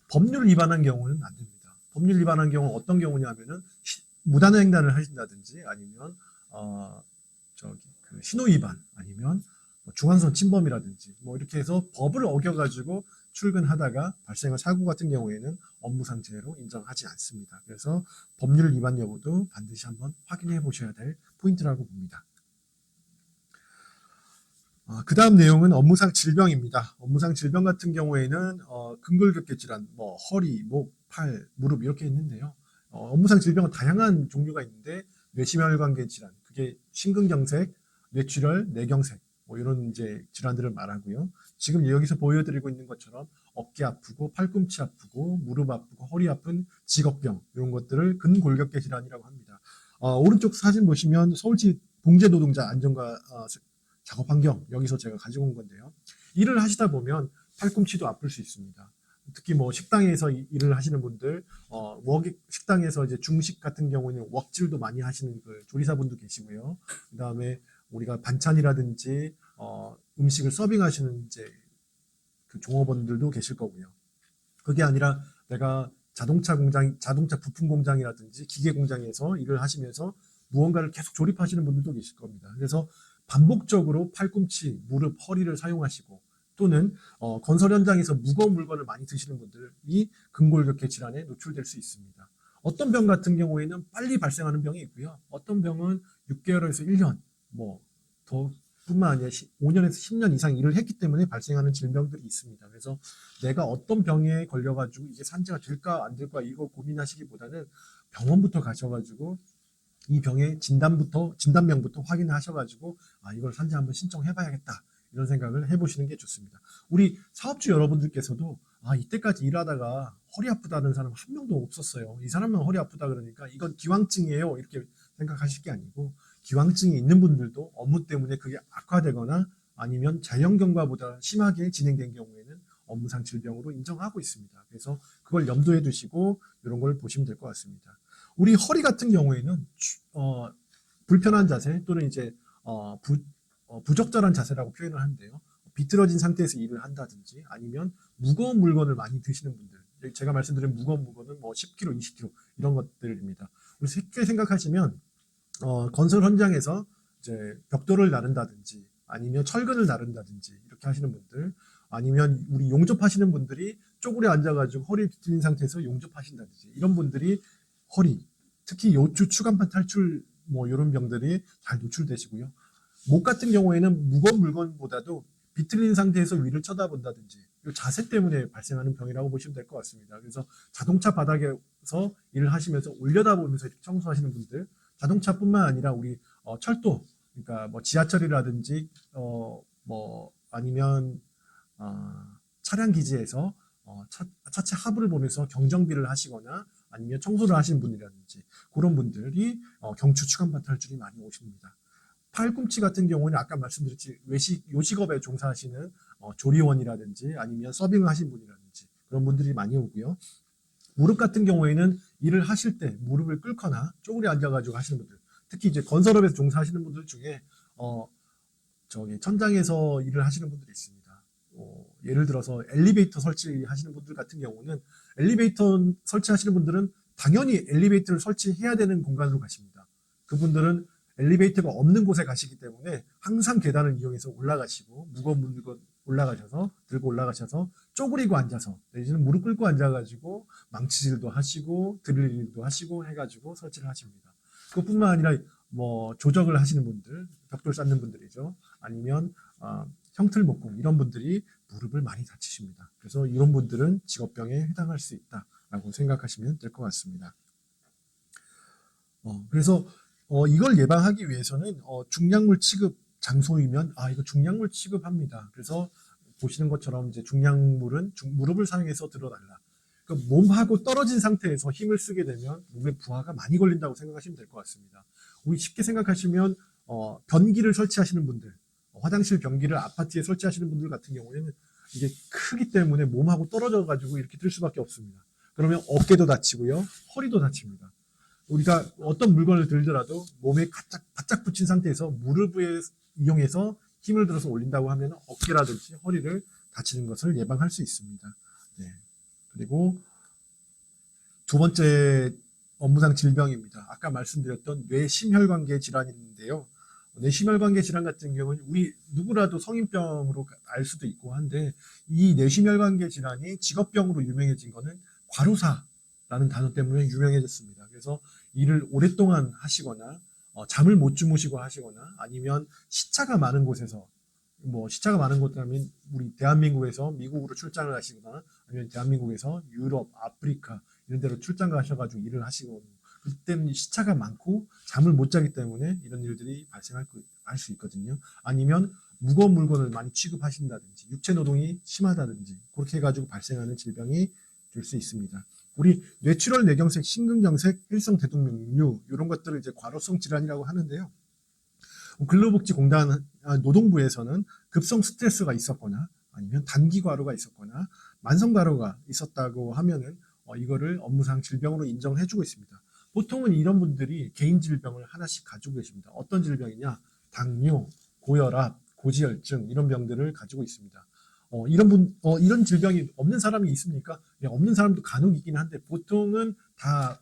법률을 위반한 경우는 안 됩니다. 법률 위반한 경우는 어떤 경우냐면은 무단횡단을 하신다든지 아니면 신호 위반 아니면 중앙선 침범이라든지 이렇게 해서 법을 어겨가지고 출근하다가 발생한 사고 같은 경우에는 업무상 재해로 인정하지 않습니다. 그래서 법률 위반 여부도 반드시 한번 확인해 보셔야 될 포인트라고 봅니다. 그 다음 내용은 업무상 질병입니다. 업무상 질병 같은 경우에는 근골격계 질환, 허리, 목, 팔, 무릎 이렇게 있는데요. 업무상 질병은 다양한 종류가 있는데 뇌심혈관계 질환, 그게 심근경색, 뇌출혈, 뇌경색 이런 이제 질환들을 말하고요. 지금 여기서 보여드리고 있는 것처럼 어깨 아프고 팔꿈치 아프고 무릎 아프고 허리 아픈 직업병 이런 것들을 근골격계 질환이라고 합니다. 오른쪽 사진 보시면 서울시 봉제노동자 안전과 작업 환경 여기서 제가 가지고 온 건데요. 일을 하시다 보면 팔꿈치도 아플 수 있습니다. 특히 뭐 식당에서 일을 하시는 분들, 식당에서 이제 중식 같은 경우에는 웍질도 많이 하시는 그 조리사분도 계시고요. 그다음에 우리가 반찬이라든지 음식을 서빙하시는 이제 그 종업원들도 계실 거고요. 그게 아니라 내가 자동차 공장, 자동차 부품 공장이라든지 기계 공장에서 일을 하시면서 무언가를 계속 조립하시는 분들도 계실 겁니다. 그래서 반복적으로 팔꿈치, 무릎, 허리를 사용하시고 또는 건설 현장에서 무거운 물건을 많이 드시는 분들이 근골격계 질환에 노출될 수 있습니다. 어떤 병 같은 경우에는 빨리 발생하는 병이 있고요. 어떤 병은 6개월에서 1년, 더 뿐만 아니라 5년에서 10년 이상 일을 했기 때문에 발생하는 질병들이 있습니다. 그래서 내가 어떤 병에 걸려가지고 이게 산재가 될까 안 될까 이거 고민하시기보다는 병원부터 가셔가지고 이 병의 진단명부터 확인을 하셔가지고 이걸 산재 한번 신청해봐야겠다 이런 생각을 해보시는 게 좋습니다. 우리 사업주 여러분들께서도 이때까지 일하다가 허리 아프다는 사람 한 명도 없었어요. 이 사람만 허리 아프다 그러니까 이건 기왕증이에요 이렇게 생각하실 게 아니고 기왕증이 있는 분들도 업무 때문에 그게 악화되거나 아니면 자연경과보다 심하게 진행된 경우에는 업무상 질병으로 인정하고 있습니다. 그래서 그걸 염두에 두시고 이런 걸 보시면 될 것 같습니다. 우리 허리 같은 경우에는 불편한 자세 또는 이제 부적절한 자세라고 표현을 하는데요. 비틀어진 상태에서 일을 한다든지 아니면 무거운 물건을 많이 드시는 분들, 제가 말씀드린 무거운 물건은 뭐 10kg, 20kg 이런 것들입니다. 우리 쉽게 생각하시면 건설 현장에서 이제 벽돌을 나른다든지 아니면 철근을 나른다든지 이렇게 하시는 분들 아니면 우리 용접하시는 분들이 쪼그려 앉아가지고 허리 비틀린 상태에서 용접하신다든지 이런 분들이 허리 특히 요추 추간판 탈출 이런 병들이 잘 노출되시고요. 목 같은 경우에는 무거운 물건보다도 비틀린 상태에서 위를 쳐다본다든지 이 자세 때문에 발생하는 병이라고 보시면 될 것 같습니다. 그래서 자동차 바닥에서 일을 하시면서 올려다보면서 이렇게 청소하시는 분들 자동차뿐만 아니라 우리 철도, 그러니까 뭐 지하철이라든지 아니면 차량 기지에서 차체 하부를 보면서 경정비를 하시거나 아니면 청소를 하시는 분이라든지 그런 분들이 경추 추간판 탈출이 많이 오십니다. 팔꿈치 같은 경우는 아까 말씀드렸지 요식업에 종사하시는 조리원이라든지 아니면 서빙을 하신 분이라든지 그런 분들이 많이 오고요. 무릎 같은 경우에는 일을 하실 때 무릎을 꿇거나 쪼그려 앉아가지고 하시는 분들, 특히 이제 건설업에서 종사하시는 분들 중에 천장에서 일을 하시는 분들이 있습니다. 예를 들어서 엘리베이터 설치하시는 분들 같은 경우는 엘리베이터 설치하시는 분들은 당연히 엘리베이터를 설치해야 되는 공간으로 가십니다. 그분들은 엘리베이터가 없는 곳에 가시기 때문에 항상 계단을 이용해서 올라가시고 무거운 물건 들고 올라가셔서 쪼그리고 앉아서 내지는 무릎 꿇고 앉아가지고 망치질도 하시고 드릴 일도 하시고 해가지고 설치를 하십니다. 그뿐만 아니라 조적을 하시는 분들, 벽돌 쌓는 분들이죠. 아니면 형틀목공 이런 분들이 무릎을 많이 다치십니다. 그래서 이런 분들은 직업병에 해당할 수 있다라고 생각하시면 될 것 같습니다. 그래서 이걸 예방하기 위해서는 중약물 취급 장소이면 이거 중약물 취급합니다. 그래서 보시는 것처럼 이제 중약물은 무릎을 사용해서 들어달라. 그러니까 몸하고 떨어진 상태에서 힘을 쓰게 되면 몸에 부하가 많이 걸린다고 생각하시면 될 것 같습니다. 우리 쉽게 생각하시면 변기를 설치하시는 분들, 화장실 변기를 아파트에 설치하시는 분들 같은 경우에는 이게 크기 때문에 몸하고 떨어져 가지고 이렇게 들 수밖에 없습니다. 그러면 어깨도 다치고요, 허리도 다칩니다. 우리가 어떤 물건을 들더라도 몸에 바짝 붙인 상태에서 무릎을 이용해서 힘을 들어서 올린다고 하면 어깨라든지 허리를 다치는 것을 예방할 수 있습니다. 네. 그리고 두 번째 업무상 질병입니다. 아까 말씀드렸던 뇌심혈관계 질환인데요. 뇌심혈관계 질환 같은 경우는 우리 누구라도 성인병으로 알 수도 있고 한데 이 뇌심혈관계 질환이 직업병으로 유명해진 거는 과로사라는 단어 때문에 유명해졌습니다. 그래서 일을 오랫동안 하시거나 잠을 못 주무시고 하시거나 아니면 시차가 많은 곳에서 시차가 많은 곳이라면 우리 대한민국에서 미국으로 출장을 하시거나 아니면 대한민국에서 유럽, 아프리카 이런 데로 출장 가셔가지고 일을 하시고 그때는 시차가 많고 잠을 못 자기 때문에 이런 일들이 발생할 수 있거든요. 아니면 무거운 물건을 많이 취급하신다든지 육체 노동이 심하다든지 그렇게 해가지고 발생하는 질병이 될 수 있습니다. 우리 뇌출혈, 뇌경색, 심근경색, 일성 대동맥류 이런 것들을 이제 과로성 질환이라고 하는데요. 근로복지공단 노동부에서는 급성 스트레스가 있었거나 아니면 단기 과로가 있었거나 만성과로가 있었다고 하면은 이거를 업무상 질병으로 인정해주고 있습니다. 보통은 이런 분들이 개인 질병을 하나씩 가지고 계십니다. 어떤 질병이냐? 당뇨, 고혈압, 고지혈증 이런 병들을 가지고 있습니다. 이런 질병이 없는 사람이 있습니까? 예, 없는 사람도 간혹 있긴 한데 보통은 다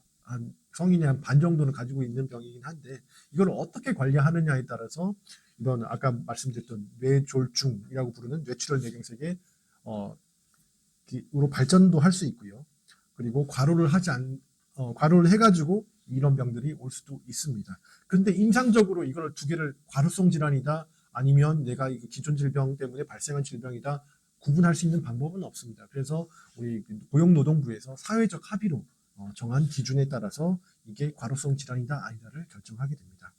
성인의 한 반 정도는 가지고 있는 병이긴 한데 이걸 어떻게 관리하느냐에 따라서 이런 아까 말씀드렸던 뇌졸중이라고 부르는 뇌출혈 뇌경색의 으로 발전도 할 수 있고요. 그리고 과로를 해가지고 이런 병들이 올 수도 있습니다. 그런데 임상적으로 이걸 두 개를 과로성 질환이다 아니면 내가 이거 기존 질병 때문에 발생한 질병이다 구분할 수 있는 방법은 없습니다. 그래서 우리 고용노동부에서 사회적 합의로 정한 기준에 따라서 이게 과로성 질환이다 아니다를 결정하게 됩니다.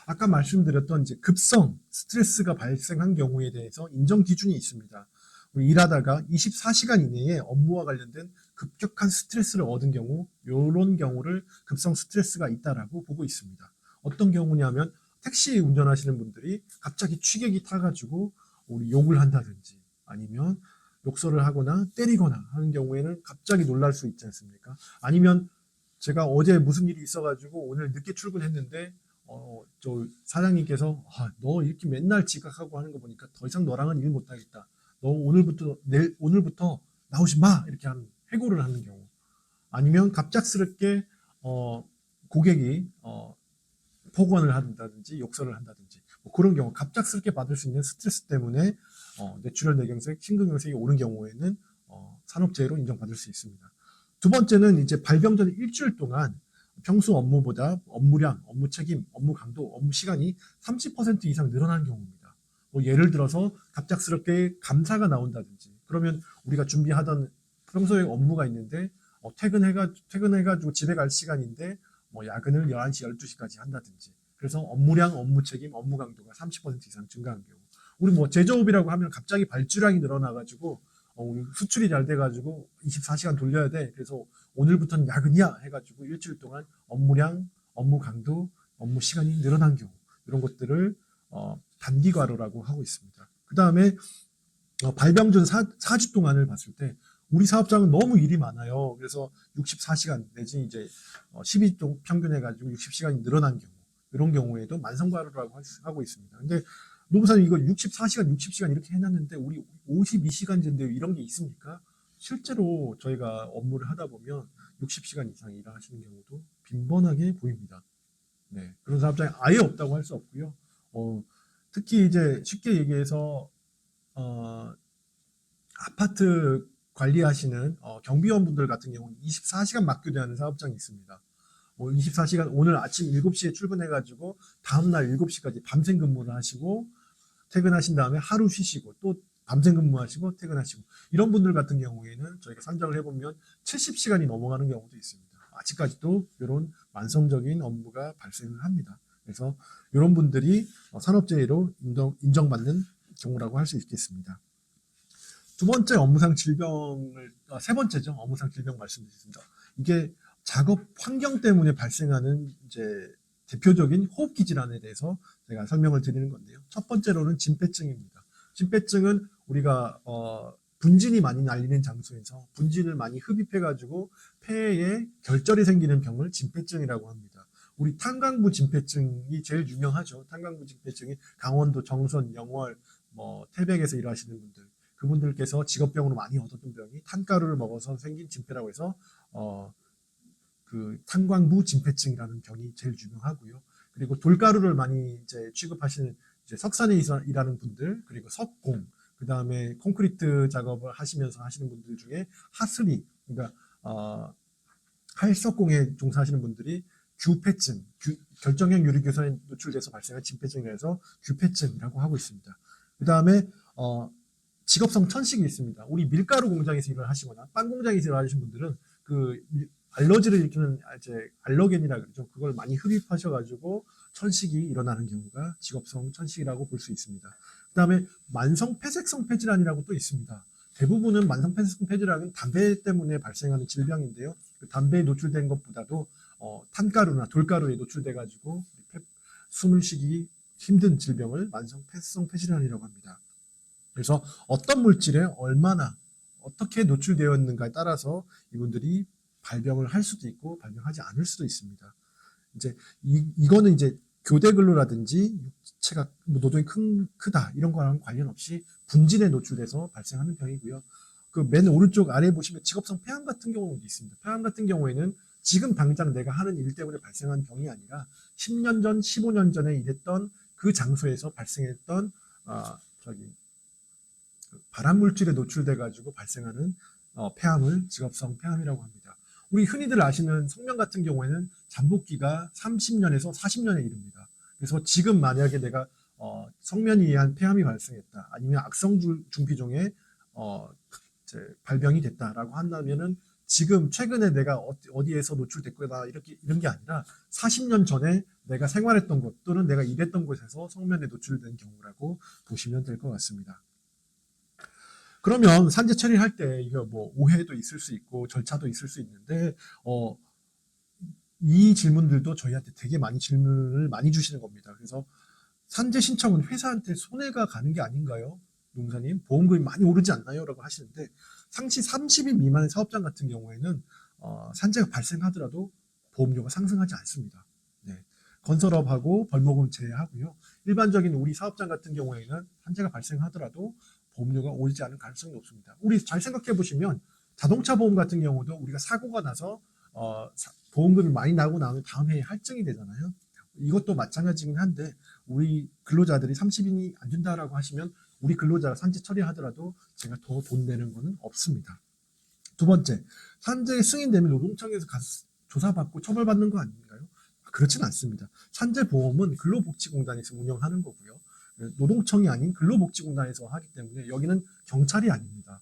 아까 말씀드렸던 이제 급성 스트레스가 발생한 경우에 대해서 인정 기준이 있습니다. 우리 일하다가 24시간 이내에 업무와 관련된 급격한 스트레스를 얻은 경우, 이런 경우를 급성 스트레스가 있다라고 보고 있습니다. 어떤 경우냐면 택시 운전하시는 분들이 갑자기 취객이 타가지고 우리 욕을 한다든지 아니면 욕설을 하거나 때리거나 하는 경우에는 갑자기 놀랄 수 있지 않습니까? 아니면 제가 어제 무슨 일이 있어가지고 오늘 늦게 출근했는데 저 사장님께서 너 이렇게 맨날 지각하고 하는 거 보니까 더 이상 너랑은 일 못하겠다. 너 오늘부터 나오지 마 이렇게 하는 해고를 하는 경우 아니면 갑작스럽게 고객이 폭언을 한다든지 욕설을 한다든지 뭐 그런 경우 갑작스럽게 받을 수 있는 스트레스 때문에 뇌출혈 뇌경색, 심근경색이 오는 경우에는 산업재해로 인정받을 수 있습니다. 두 번째는 이제 발병 전 일주일 동안 평소 업무보다 업무량, 업무 책임, 업무 강도, 업무 시간이 30% 이상 늘어난 경우입니다. 뭐 예를 들어서 갑작스럽게 감사가 나온다든지 그러면 우리가 준비하던 평소에 업무가 있는데 퇴근해가지고 집에 갈 시간인데 뭐 야근을 11시, 12시까지 한다든지 그래서 업무량, 업무 책임, 업무 강도가 30% 이상 증가한 경우 우리 뭐 제조업이라고 하면 갑자기 발주량이 늘어나가지고 수출이 잘 돼가지고 24시간 돌려야 돼. 그래서 오늘부터는 야근이야 해가지고 일주일 동안 업무량, 업무 강도, 업무 시간이 늘어난 경우 이런 것들을 단기 과로라고 하고 있습니다. 그 다음에 발병 전 4주 동안을 봤을 때 우리 사업장은 너무 일이 많아요. 그래서 64시간 내지 이제 12주 평균 해가지고 60시간이 늘어난 경우 이런 경우에도 만성과로라고 하고 있습니다. 근데 노무사님 이거 64시간, 60시간 이렇게 해놨는데 우리 52시간제인데 이런 게 있습니까? 실제로 저희가 업무를 하다 보면 60시간 이상 일하시는 경우도 빈번하게 보입니다. 네, 그런 사업장이 아예 없다고 할 수 없고요. 특히 이제 쉽게 얘기해서 아파트 관리하시는 경비원분들 같은 경우는 24시간 맞교대하는 사업장이 있습니다. 24시간 오늘 아침 7시에 출근해가지고 다음날 7시까지 밤샘 근무를 하시고 퇴근하신 다음에 하루 쉬시고 또 밤샘 근무하시고 퇴근하시고 이런 분들 같은 경우에는 저희가 산정을 해보면 70시간이 넘어가는 경우도 있습니다. 아직까지도 이런 만성적인 업무가 발생을 합니다. 그래서 이런 분들이 산업재해로 인정받는 경우라고 할 수 있겠습니다. 두 번째 세 번째죠. 업무상 질병 말씀드렸습니다. 이게 작업 환경 때문에 발생하는 이제 대표적인 호흡기 질환에 대해서 제가 설명을 드리는 건데요. 첫 번째로는 진폐증입니다. 진폐증은 우리가 분진이 많이 날리는 장소에서 분진을 많이 흡입해가지고 폐에 결절이 생기는 병을 진폐증이라고 합니다. 우리 탄광부 진폐증이 제일 유명하죠. 탄광부 진폐증이 강원도 정선, 영월, 태백에서 일하시는 분들, 그분들께서 직업병으로 많이 얻었던 병이 탄가루를 먹어서 생긴 진폐라고 해서 그 탄광부 진폐증이라는 병이 제일 유명하고요. 그리고 돌가루를 많이 이제 취급하시는 이제 석산에 일하는 분들, 그리고 석공, 그 다음에 콘크리트 작업을 하시면서 하시는 분들 중에 하스리, 그러니까 할석공에 종사하시는 분들이 규폐증, 결정형 유리교선에 노출돼서 발생한 진폐증이라서 규폐증이라고 하고 있습니다. 그 다음에 직업성 천식이 있습니다. 우리 밀가루 공장에서 일을 하시거나 빵 공장에서 일하시는 분들은 그 알러지를 일으키는 이제 알러겐이라 그러죠. 그걸 많이 흡입하셔가지고 천식이 일어나는 경우가 직업성 천식이라고 볼 수 있습니다. 그 다음에 만성 폐색성 폐질환이라고 또 있습니다. 대부분은 만성 폐색성 폐질환은 담배 때문에 발생하는 질병인데요. 그 담배에 노출된 것보다도 탄가루나 돌가루에 노출돼가지고 숨을 쉬기 힘든 질병을 만성 폐색성 폐질환이라고 합니다. 그래서 어떤 물질에 얼마나 어떻게 노출되었는가에 따라서 이분들이 발병을 할 수도 있고 발병하지 않을 수도 있습니다. 이제 이거는 이제 교대 근로라든지 육체가 뭐 노동이 크다 이런 거랑 관련 없이 분진에 노출돼서 발생하는 병이고요. 그 맨 오른쪽 아래 보시면 직업성 폐암 같은 경우도 있습니다. 폐암 같은 경우에는 지금 당장 내가 하는 일 때문에 발생한 병이 아니라 10년 전, 15년 전에 일했던 그 장소에서 발생했던 발암 물질에 노출돼 가지고 발생하는 폐암을 직업성 폐암이라고 합니다. 우리 흔히들 아시는 성명 같은 경우에는 잠복기가 30년에서 40년에 이릅니다. 그래서 지금 만약에 내가 성면에 의한 폐암이 발생했다, 아니면 악성 중피종에 발병이 됐다라고 한다면은 지금 최근에 내가 어디에서 노출됐거나 이런 게 아니라 40년 전에 내가 생활했던 곳 또는 내가 일했던 곳에서 성면에 노출된 경우라고 보시면 될 것 같습니다. 그러면 산재 처리할 때 이거 뭐 오해도 있을 수 있고 절차도 있을 수 있는데 이 질문들도 저희한테 되게 많이 질문을 많이 주시는 겁니다. 그래서 산재 신청은 회사한테 손해가 가는 게 아닌가요? 농사님 보험금이 많이 오르지 않나요? 라고 하시는데 상시 30인 미만의 사업장 같은 경우에는 산재가 발생하더라도 보험료가 상승하지 않습니다. 네. 건설업하고 벌목은 제외하고요. 일반적인 우리 사업장 같은 경우에는 산재가 발생하더라도 보험료가 오르지 않을 가능성이 높습니다. 우리 잘 생각해 보시면 자동차 보험 같은 경우도 우리가 사고가 나서 보험금이 많이 나고 나면 다음 해에 할증이 되잖아요. 이것도 마찬가지긴 한데 우리 근로자들이 30인이 안 준다라고 하시면 우리 근로자가 산재 처리하더라도 제가 더 돈 내는 거는 없습니다. 두 번째, 산재 승인되면 노동청에서 가서 조사받고 처벌받는 거 아닌가요? 그렇진 않습니다. 산재 보험은 근로복지공단에서 운영하는 거고요. 노동청이 아닌 근로복지공단에서 하기 때문에 여기는 경찰이 아닙니다.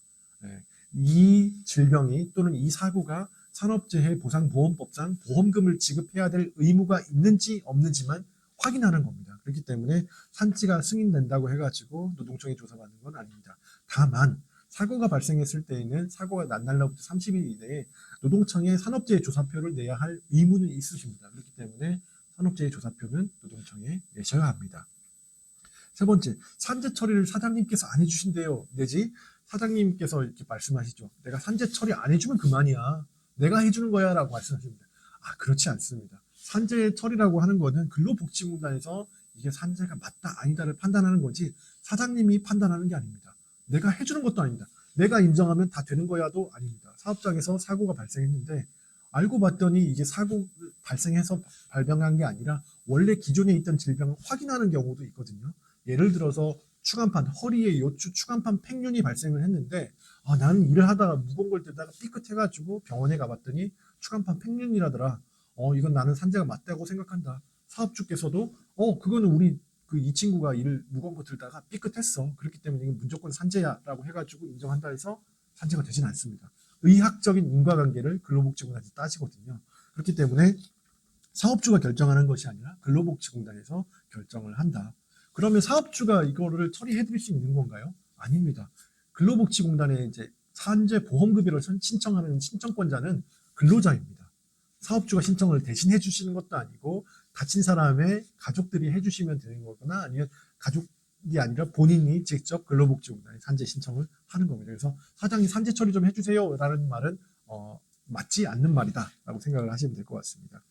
이 질병이 또는 이 사고가 산업재해 보상보험법상 보험금을 지급해야 될 의무가 있는지 없는지만 확인하는 겁니다. 그렇기 때문에 산지가 승인된다고 해가지고 노동청이 조사받는 건 아닙니다. 다만 사고가 발생했을 때에는 사고가 난 날로부터 30일 이내에 노동청에 산업재해 조사표를 내야 할 의무는 있으십니다. 그렇기 때문에 산업재해 조사표는 노동청에 내셔야 합니다. 세 번째, 산재 처리를 사장님께서 안 해주신대요. 내지 사장님께서 이렇게 말씀하시죠. 내가 산재 처리 안 해주면 그만이야. 내가 해주는 거야 라고 말씀하십니다. 그렇지 않습니다. 산재 처리라고 하는 거는 근로복지공단에서 이게 산재가 맞다 아니다를 판단하는 거지 사장님이 판단하는 게 아닙니다. 내가 해주는 것도 아닙니다. 내가 인정하면 다 되는 거야도 아닙니다. 사업장에서 사고가 발생했는데 알고 봤더니 이게 사고 발생해서 발병한 게 아니라 원래 기존에 있던 질병을 확인하는 경우도 있거든요. 예를 들어서 추간판, 허리에 요추 추간판 팽윤이 발생을 했는데 나는 일을 하다가 무거운 걸 들다가 삐끗해가지고 병원에 가봤더니 추간판 팽윤이라더라. 이건 나는 산재가 맞다고 생각한다. 사업주께서도 그거는 우리 이 친구가 일을 무거운 거 들다가 삐끗했어. 그렇기 때문에 이건 무조건 산재야라고 해가지고 인정한다 해서 산재가 되진 않습니다. 의학적인 인과관계를 근로복지공단에서 따지거든요. 그렇기 때문에 사업주가 결정하는 것이 아니라 근로복지공단에서 결정을 한다. 그러면 사업주가 이거를 처리해 드릴 수 있는 건가요? 아닙니다. 근로복지공단에 이제 산재 보험급여를 신청하는 신청권자는 근로자입니다. 사업주가 신청을 대신 해주시는 것도 아니고 다친 사람의 가족들이 해주시면 되는 거거나 아니면 가족이 아니라 본인이 직접 근로복지공단에 산재 신청을 하는 겁니다. 그래서 사장님 산재 처리 좀 해주세요 라는 말은 맞지 않는 말이다 라고 생각을 하시면 될 것 같습니다.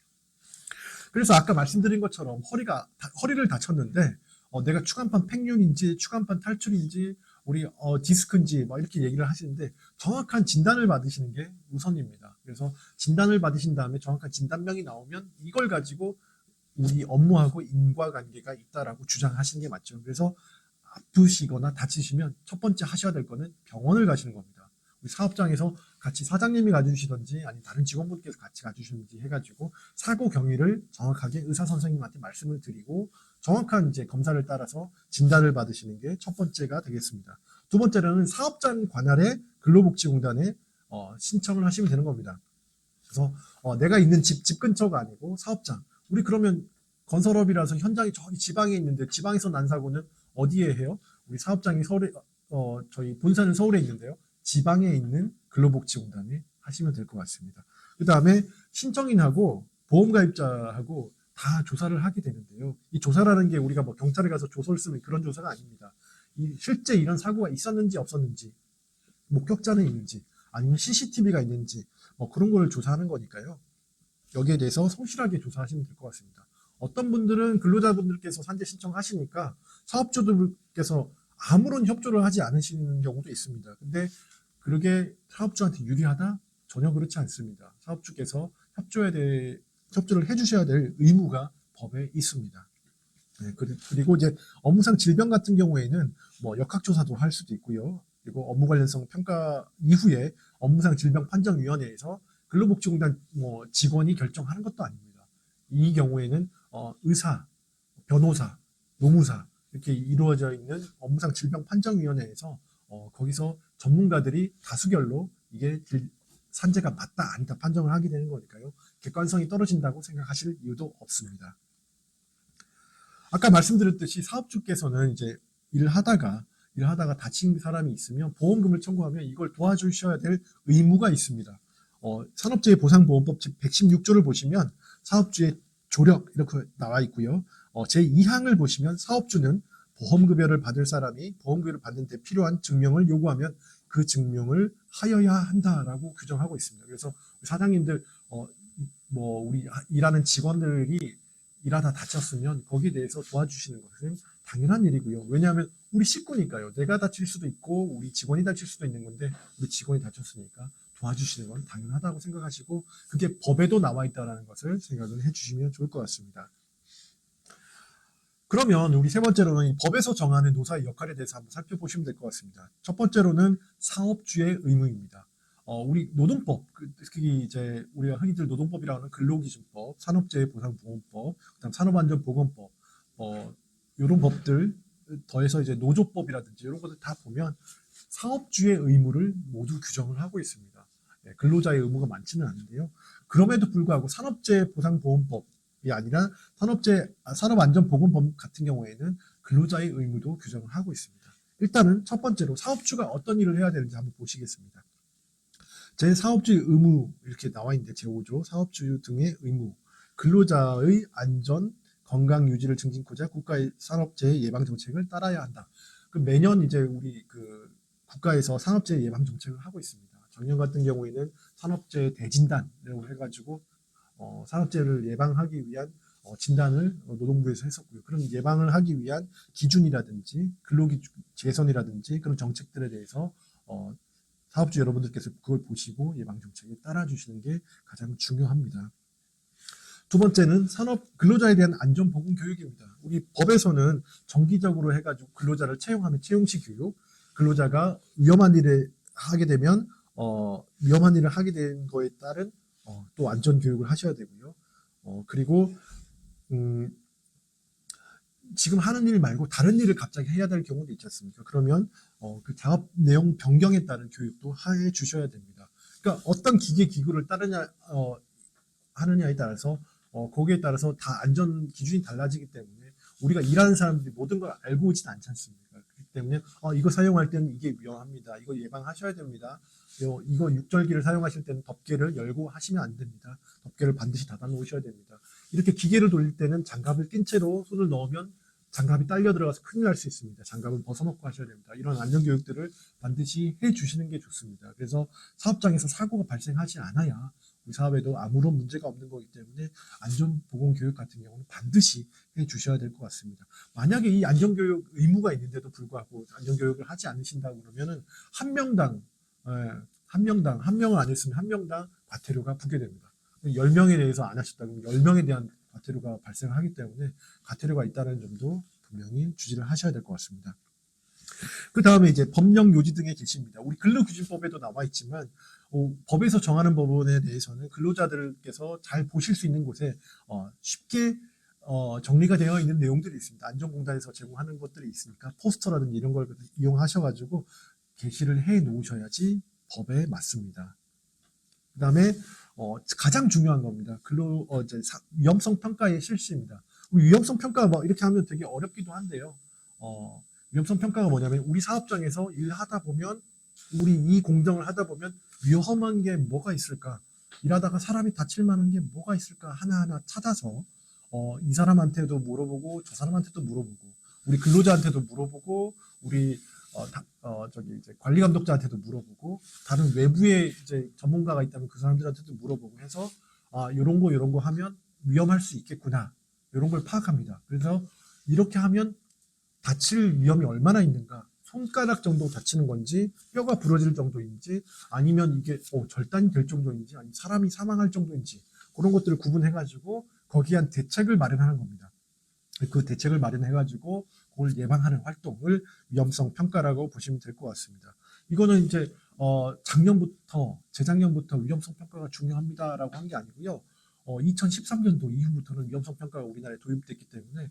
그래서 아까 말씀드린 것처럼 허리를 다쳤는데 내가 추간판 팽윤인지 추간판 탈출인지 우리 디스크인지 막 이렇게 얘기를 하시는데 정확한 진단을 받으시는 게 우선입니다. 그래서 진단을 받으신 다음에 정확한 진단명이 나오면 이걸 가지고 우리 업무하고 인과관계가 있다라고 주장하시는 게 맞죠. 그래서 아프시거나 다치시면 첫 번째 하셔야 될 거는 병원을 가시는 겁니다. 우리 사업장에서 같이 사장님이 가주시던지 아니면 다른 직원분께서 같이 가주시는지 해가지고 사고 경위를 정확하게 의사 선생님한테 말씀을 드리고 정확한 이제 검사를 따라서 진단을 받으시는 게 첫 번째가 되겠습니다. 두 번째로는 사업장 관할에 근로복지공단에 신청을 하시면 되는 겁니다. 그래서 내가 있는 집 근처가 아니고 사업장. 우리 그러면 건설업이라서 현장이 저기 지방에 있는데 지방에서 난 사고는 어디에 해요? 우리 사업장이 서울에 저희 본사는 서울에 있는데요. 지방에 있는 근로복지공단에 하시면 될 것 같습니다. 그 다음에 신청인하고 보험가입자하고 다 조사를 하게 되는데요. 이 조사라는 게 우리가 뭐 경찰에 가서 조서를 쓰는 그런 조사가 아닙니다. 실제 이런 사고가 있었는지 없었는지 목격자는 있는지 아니면 CCTV가 있는지 뭐 그런 걸 조사하는 거니까요. 여기에 대해서 성실하게 조사하시면 될 것 같습니다. 어떤 분들은 근로자분들께서 산재 신청하시니까 사업주들께서 아무런 협조를 하지 않으시는 경우도 있습니다. 근데 그게 사업주한테 유리하다? 전혀 그렇지 않습니다. 사업주께서 협조를 해주셔야 될 의무가 법에 있습니다. 네, 그리고 이제 업무상 질병 같은 경우에는 뭐 역학조사도 할 수도 있고요. 그리고 업무 관련성 평가 이후에 업무상 질병 판정위원회에서 근로복지공단 뭐 직원이 결정하는 것도 아닙니다. 이 경우에는 의사, 변호사, 노무사 이렇게 이루어져 있는 업무상 질병 판정위원회에서 거기서 전문가들이 다수결로 이게 산재가 맞다 아니다 판정을 하게 되는 거니까요. 객관성이 떨어진다고 생각하실 이유도 없습니다. 아까 말씀드렸듯이 사업주께서는 이제 일하다가 다친 사람이 있으면 보험금을 청구하면 이걸 도와주셔야 될 의무가 있습니다. 산업재해보상보험법 제116조를 보시면 사업주의 조력 이렇게 나와 있고요. 제2항을 보시면 사업주는 보험급여를 받을 사람이 보험급여를 받는 데 필요한 증명을 요구하면 그 증명을 하여야 한다라고 규정하고 있습니다. 그래서 사장님들 뭐 우리 일하는 직원들이 일하다 다쳤으면 거기에 대해서 도와주시는 것은 당연한 일이고요. 왜냐하면 우리 식구니까요. 내가 다칠 수도 있고 우리 직원이 다칠 수도 있는 건데 우리 직원이 다쳤으니까 도와주시는 건 당연하다고 생각하시고 그게 법에도 나와 있다는 것을 생각을 해주시면 좋을 것 같습니다. 그러면 우리 세 번째로는 이 법에서 정하는 노사의 역할에 대해서 한번 살펴보시면 될 것 같습니다. 첫 번째로는 사업주의 의무입니다. 우리 노동법, 특히 이제 우리가 흔히들 노동법이라고 하는 근로기준법, 산업재해보상보험법, 그다음 산업안전보건법, 이런 법들 더해서 이제 노조법이라든지 이런 것들 다 보면 사업주의 의무를 모두 규정을 하고 있습니다. 근로자의 의무가 많지는 않은데요. 그럼에도 불구하고 산업재해보상보험법이 아니라 산업안전보건법 같은 경우에는 근로자의 의무도 규정을 하고 있습니다. 일단은 첫 번째로 사업주가 어떤 일을 해야 되는지 한번 보시겠습니다. 제4업주의 의무 이렇게 나와 있는데 제5조 사업주 등의 의무 근로자의 안전 건강 유지를 증진코자 국가의 산업재해 예방 정책을 따라야 한다. 매년 이제 우리 국가에서 산업재해 예방 정책을 하고 있습니다. 작년 같은 경우에는 산업재해 대진단이라고 해가지고 산업재해를 예방하기 위한 진단을 노동부에서 했었고요. 그런 예방을 하기 위한 기준이라든지 근로기 개선이라든지 그런 정책들에 대해서 사업주 여러분들께서 그걸 보시고 예방정책에 따라주시는 게 가장 중요합니다. 두 번째는 근로자에 대한 안전보건교육입니다. 우리 법에서는 정기적으로 해가지고 근로자를 채용하는 채용시 교육, 근로자가 위험한 일을 하게 되면 위험한 일을 하게 된 거에 따른 또 안전교육을 하셔야 되고요. 그리고 지금 하는 일 말고 다른 일을 갑자기 해야 될 경우도 있지 않습니까? 그러면 그 작업 내용 변경에 따른 교육도 해 주셔야 됩니다. 그러니까 어떤 기구를 하느냐에 따라서 거기에 따라서 다 안전 기준이 달라지기 때문에 우리가 일하는 사람들이 모든 걸 알고 오진 않지 않습니까? 그렇기 때문에 이거 사용할 때는 이게 위험합니다. 이거 예방하셔야 됩니다. 이거 육절기를 사용하실 때는 덮개를 열고 하시면 안 됩니다. 덮개를 반드시 닫아 놓으셔야 됩니다. 이렇게 기계를 돌릴 때는 장갑을 낀 채로 손을 넣으면 장갑이 딸려 들어가서 큰일 날 수 있습니다. 장갑은 벗어놓고 하셔야 됩니다. 이런 안전교육들을 반드시 해주시는 게 좋습니다. 그래서 사업장에서 사고가 발생하지 않아야 우리 사업에도 아무런 문제가 없는 거기 때문에 안전보건교육 같은 경우는 반드시 해주셔야 될 것 같습니다. 만약에 이 안전교육 의무가 있는데도 불구하고 안전교육을 하지 않으신다고 그러면은 한 명을 안 했으면 한 명당 과태료가 붙게 됩니다. 10명에 대해서 안 하셨다 그러면 10명에 대한 과태료가 발생하기 때문에 과태료가 있다는 점도 분명히 주지를 하셔야 될 것 같습니다. 그 다음에 이제 법령 요지 등의 개시입니다. 우리 근로기준법에도 나와 있지만 법에서 정하는 부분에 대해서는 근로자들께서 잘 보실 수 있는 곳에 쉽게 정리가 되어 있는 내용들이 있습니다. 안전공단에서 제공하는 것들이 있으니까 포스터라든지 이런 걸 이용하셔가지고 게시를 해 놓으셔야지 법에 맞습니다. 그 다음에 가장 중요한 겁니다. 위험성 평가의 실시입니다. 위험성 평가 뭐 이렇게 하면 되게 어렵기도 한데요. 위험성 평가가 뭐냐면 우리 사업장에서 일하다 보면 우리 이 공정을 하다 보면 위험한 게 뭐가 있을까? 일하다가 사람이 다칠 만한 게 뭐가 있을까? 하나하나 찾아서 이 사람한테도 물어보고 저 사람한테도 물어보고 우리 근로자한테도 물어보고 우리 저기 이제 관리 감독자한테도 물어보고 다른 외부의 이제 전문가가 있다면 그 사람들한테도 물어보고 해서 요런 거 하면 위험할 수 있겠구나. 요런 걸 파악합니다. 그래서 이렇게 하면 다칠 위험이 얼마나 있는가. 손가락 정도 다치는 건지 뼈가 부러질 정도인지 아니면 이게 절단이 될 정도인지 아니면 사람이 사망할 정도인지 그런 것들을 구분해가지고 거기에 한 대책을 마련하는 겁니다. 그 대책을 마련해가지고 그걸 예방하는 활동을 위험성 평가라고 보시면 될 것 같습니다. 이거는 이제 재작년부터 위험성 평가가 중요합니다라고 한 게 아니고요. 2013년도 이후부터는 위험성 평가가 우리나라에 도입됐기 때문에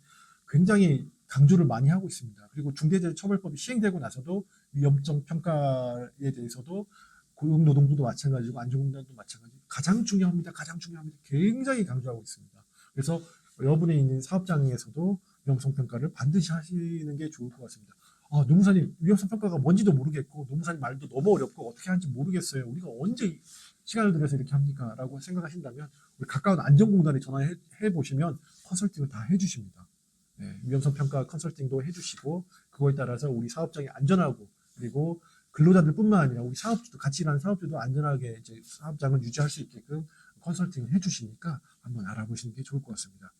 굉장히 강조를 많이 하고 있습니다. 그리고 중대재해처벌법이 시행되고 나서도 위험성 평가에 대해서도 고용노동부도 마찬가지고 안전공단도 마찬가지고 가장 중요합니다. 가장 중요합니다. 굉장히 강조하고 있습니다. 그래서 여러분이 있는 사업장에서도 위험성 평가를 반드시 하시는 게 좋을 것 같습니다. 노무사님 위험성 평가가 뭔지도 모르겠고 노무사님 말도 너무 어렵고 어떻게 하는지 모르겠어요. 우리가 언제 시간을 들여서 이렇게 합니까? 라고 생각하신다면 우리 가까운 안전공단에 전화해 보시면 컨설팅을 다 해주십니다. 네, 위험성 평가 컨설팅도 해주시고 그거에 따라서 우리 사업장이 안전하고 그리고 근로자들뿐만 아니라 우리 사업주도 같이 일하는 사업주도 안전하게 이제 사업장을 유지할 수 있게끔 컨설팅을 해주시니까 한번 알아보시는 게 좋을 것 같습니다.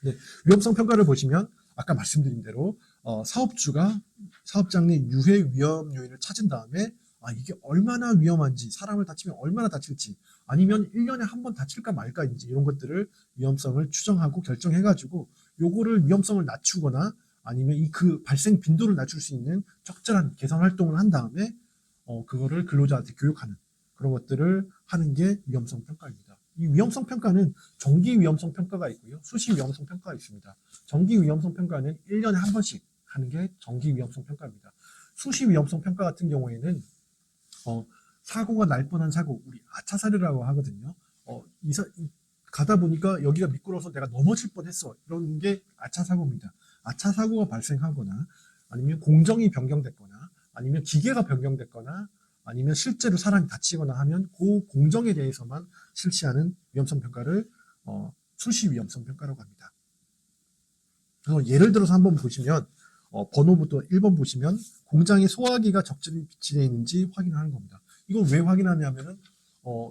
네, 위험성 평가를 보시면 아까 말씀드린 대로 사업주가 사업장 내 유해 위험 요인을 찾은 다음에 이게 얼마나 위험한지 사람을 다치면 얼마나 다칠지 아니면 1년에 한 번 다칠까 말까인지 이런 것들을 위험성을 추정하고 결정해가지고 요거를 위험성을 낮추거나 아니면 그 발생 빈도를 낮출 수 있는 적절한 개선 활동을 한 다음에 그거를 근로자한테 교육하는 그런 것들을 하는 게 위험성 평가입니다. 이 위험성 평가는 정기 위험성 평가가 있고요. 수시 위험성 평가가 있습니다. 정기 위험성 평가는 1년에 한 번씩 하는 게 정기 위험성 평가입니다. 수시 위험성 평가 같은 경우에는 사고가 날 뻔한 사고, 우리 아차사례라고 하거든요. 가다 보니까 여기가 미끄러워서 내가 넘어질 뻔했어. 이런 게 아차사고입니다. 아차사고가 발생하거나 아니면 공정이 변경됐거나 아니면 기계가 변경됐거나 아니면 실제로 사람이 다치거나 하면 그 공정에 대해서만 실시하는 위험성 평가를 수시 위험성 평가라고 합니다. 그래서 예를 들어서 한번 보시면 번호부터 1번 보시면 공장에 소화기가 적절히 비치되어 있는지 확인하는 겁니다. 이걸 왜 확인하냐면은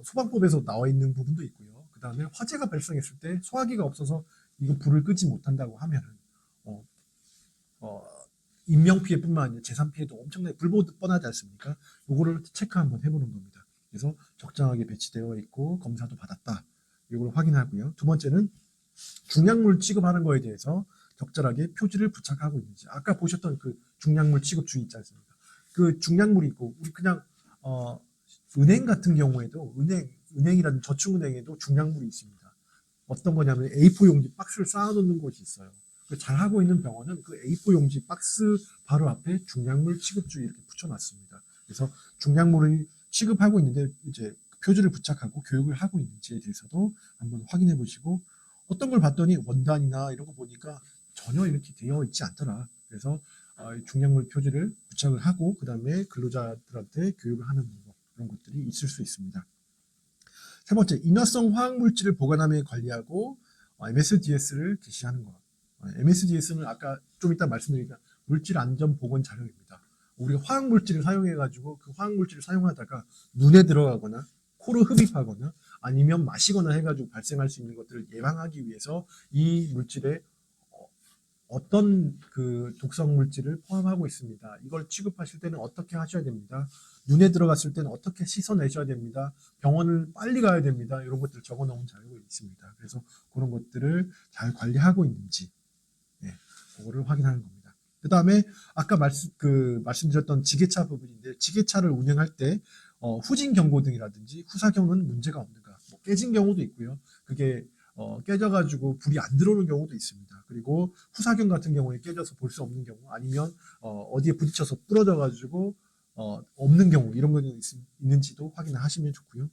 소방법에서 나와 있는 부분도 있고요. 그 다음에 화재가 발생했을 때 소화기가 없어서 이거 불을 끄지 못한다고 하면은 인명 피해뿐만 아니라 재산 피해도 엄청나게 불보듯 뻔하지 않습니까? 요거를 체크 한번 해보는 겁니다. 그래서 적정하게 배치되어 있고 검사도 받았다. 이걸 확인하고요. 두 번째는 중약물 취급하는 거에 대해서 적절하게 표지를 부착하고 있는지. 아까 보셨던 그 중약물 취급주의 있지 않습니까? 그 중약물이 있고 우리 그냥 은행 같은 경우에도 은행이라든 저축은행에도 중약물이 있습니다. 어떤 거냐면 A4 용지 박스를 쌓아놓는 곳이 있어요. 잘 하고 있는 병원은 그 A4 용지 박스 바로 앞에 중약물 취급주의 이렇게 붙여놨습니다. 그래서 중약물을 취급하고 있는데 이제 표지를 부착하고 교육을 하고 있는지에 대해서도 한번 확인해 보시고 어떤 걸 봤더니 원단이나 이런 거 보니까 전혀 이렇게 되어 있지 않더라. 그래서 중약물 표지를 부착을 하고 그 다음에 근로자들한테 교육을 하는 방법 이런 것들이 있을 수 있습니다. 세 번째, 인화성 화학물질을 보관하며 관리하고 MSDS를 개시하는 것. MSDS는 아까 좀 이따 말씀드리니까 물질 안전 보건 자료입니다. 우리가 화학물질을 사용해가지고 그 화학물질을 사용하다가 눈에 들어가거나 코로 흡입하거나 아니면 마시거나 해가지고 발생할 수 있는 것들을 예방하기 위해서 이 물질에 어떤 그 독성 물질을 포함하고 있습니다. 이걸 취급하실 때는 어떻게 하셔야 됩니다. 눈에 들어갔을 때는 어떻게 씻어내셔야 됩니다. 병원을 빨리 가야 됩니다. 이런 것들을 적어 놓은 자료가 있습니다. 그래서 그런 것들을 잘 관리하고 있는지 그거를 확인하는 겁니다. 그 다음에 아까 말씀드렸던 지게차 부분인데 지게차를 운행할 때 후진 경고 등이라든지 후사경은 문제가 없는가. 깨진 경우도 있고요. 그게 깨져가지고 불이 안 들어오는 경우도 있습니다. 그리고 후사경 같은 경우에 깨져서 볼 수 없는 경우 아니면 어디에 부딪혀서 부러져가지고 없는 경우 이런 거는 있는지도 확인하시면 좋고요.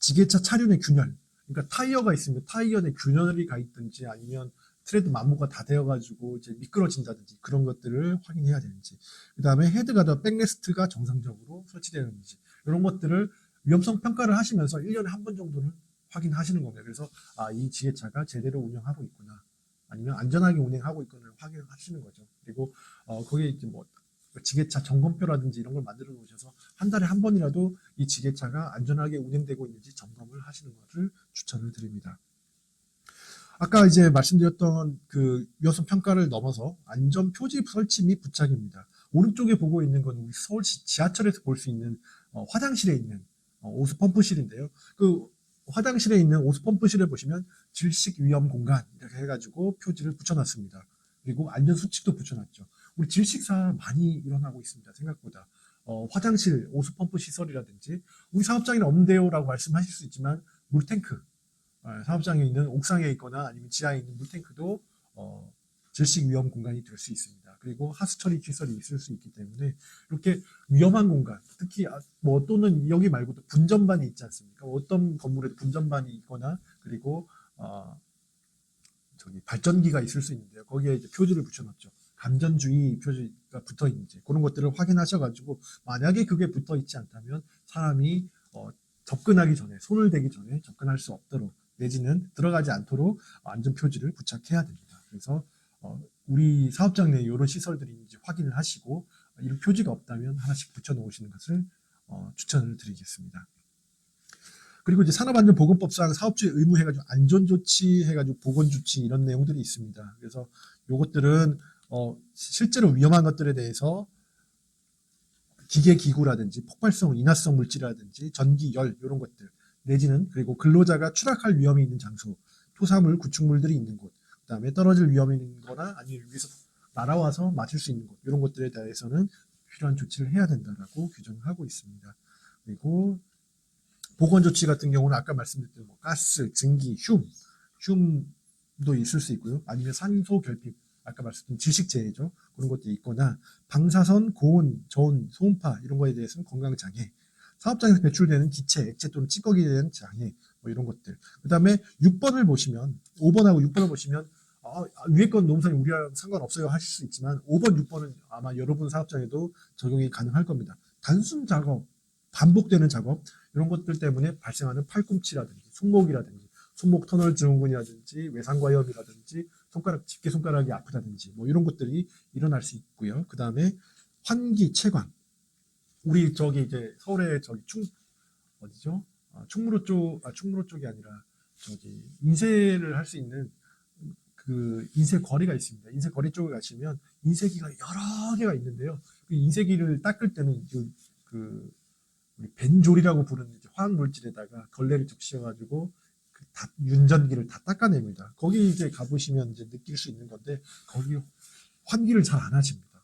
지게차 차륜의 균열, 그러니까 타이어가 있으면 타이어 내 균열이 가 있든지 아니면 트레드 마모가 다 되어가지고 이제 미끄러진다든지 그런 것들을 확인해야 되는지, 그 다음에 헤드가드 백레스트가 정상적으로 설치되는지 이런 것들을 위험성 평가를 하시면서 1년에 한 번 정도는 확인하시는 겁니다. 그래서 이 지게차가 제대로 운영하고 있구나, 아니면 안전하게 운행하고 있구나 확인하시는 거죠. 그리고 거기에 이제 지게차 점검표라든지 이런 걸 만들어 놓으셔서 한 달에 한 번이라도 이 지게차가 안전하게 운행되고 있는지 점검을 하시는 것을 추천을 드립니다. 아까 이제 말씀드렸던 그 위험성 평가를 넘어서 안전 표지 설치 및 부착입니다. 오른쪽에 보고 있는 건 우리 서울시 지하철에서 볼 수 있는 화장실에 있는 오수 펌프실인데요. 그 화장실에 있는 오수 펌프실에 보시면 질식 위험 공간 이렇게 해가지고 표지를 붙여놨습니다. 그리고 안전 수칙도 붙여놨죠. 우리 질식사 많이 일어나고 있습니다. 생각보다. 화장실, 오수 펌프 시설이라든지 우리 사업장에는 없는데요라고 말씀하실 수 있지만 물탱크 사업장에 있는 옥상에 있거나 아니면 지하에 있는 물탱크도 질식 위험 공간이 될 수 있습니다. 그리고 하수 처리 시설이 있을 수 있기 때문에 이렇게 위험한 공간, 특히 뭐 또는 여기 말고도 분전반이 있지 않습니까? 어떤 건물에도 분전반이 있거나 그리고 저기 발전기가 있을 수 있는데요. 거기에 이제 표지를 붙여놨죠. 감전주의 표지가 붙어 있는지 그런 것들을 확인하셔가지고 만약에 그게 붙어 있지 않다면 사람이 접근하기 전에 손을 대기 전에 접근할 수 없도록 내지는 들어가지 않도록 안전 표지를 부착해야 됩니다. 그래서 우리 사업장 내에 이런 시설들이 있는지 확인을 하시고 이런 표지가 없다면 하나씩 붙여 놓으시는 것을 추천을 드리겠습니다. 그리고 이제 산업안전보건법상 사업주의 의무 해가지고 안전조치 해가지고 보건조치 이런 내용들이 있습니다. 그래서 요것들은 실제로 위험한 것들에 대해서 기계기구라든지 폭발성, 인화성 물질이라든지 전기, 열 이런 것들 내지는 그리고 근로자가 추락할 위험이 있는 장소, 토사물, 구축물들이 있는 곳, 그다음에 떨어질 위험이 있는 거나 아니면 여기서 날아와서 맞을 수 있는 곳 이런 것들에 대해서는 필요한 조치를 해야 된다라고 규정을 하고 있습니다. 그리고 보건 조치 같은 경우는 아까 말씀드렸던 뭐 가스, 증기, 흉도 있을 수 있고요. 아니면 산소 결핍, 아까 말씀드린 질식재해죠. 그런 것도 있거나 방사선, 고온, 저온, 소음파 이런 거에 대해서는 건강장애, 사업장에서 배출되는 기체, 액체 또는 찌꺼기에 대한 장애 뭐 이런 것들. 그다음에 6번을 보시면 5번하고 6번을 보시면 위에 건 노무사님 우리랑 상관없어요 하실 수 있지만 5번, 6번은 아마 여러분 사업장에도 적용이 가능할 겁니다. 단순 작업, 반복되는 작업 이런 것들 때문에 발생하는 팔꿈치라든지 손목이라든지 손목 터널 증후군이라든지 외상과염이라든지 집게 손가락이 아프다든지 뭐 이런 것들이 일어날 수 있고요. 그 다음에 환기, 채광. 우리 저기 이제 서울에 저기 어디죠? 충무로 쪽이 아니라 저기 인쇄를 할 수 있는 그 인쇄 거리가 있습니다. 인쇄 거리 쪽에 가시면 인쇄기가 여러 개가 있는데요. 그 인쇄기를 닦을 때는 그 우리 벤졸이라고 부르는 화학 물질에다가 걸레를 적셔가지고 그 윤전기를 다 닦아냅니다. 거기 이제 가보시면 이제 느낄 수 있는 건데 거기 환기를 잘 안 하십니다.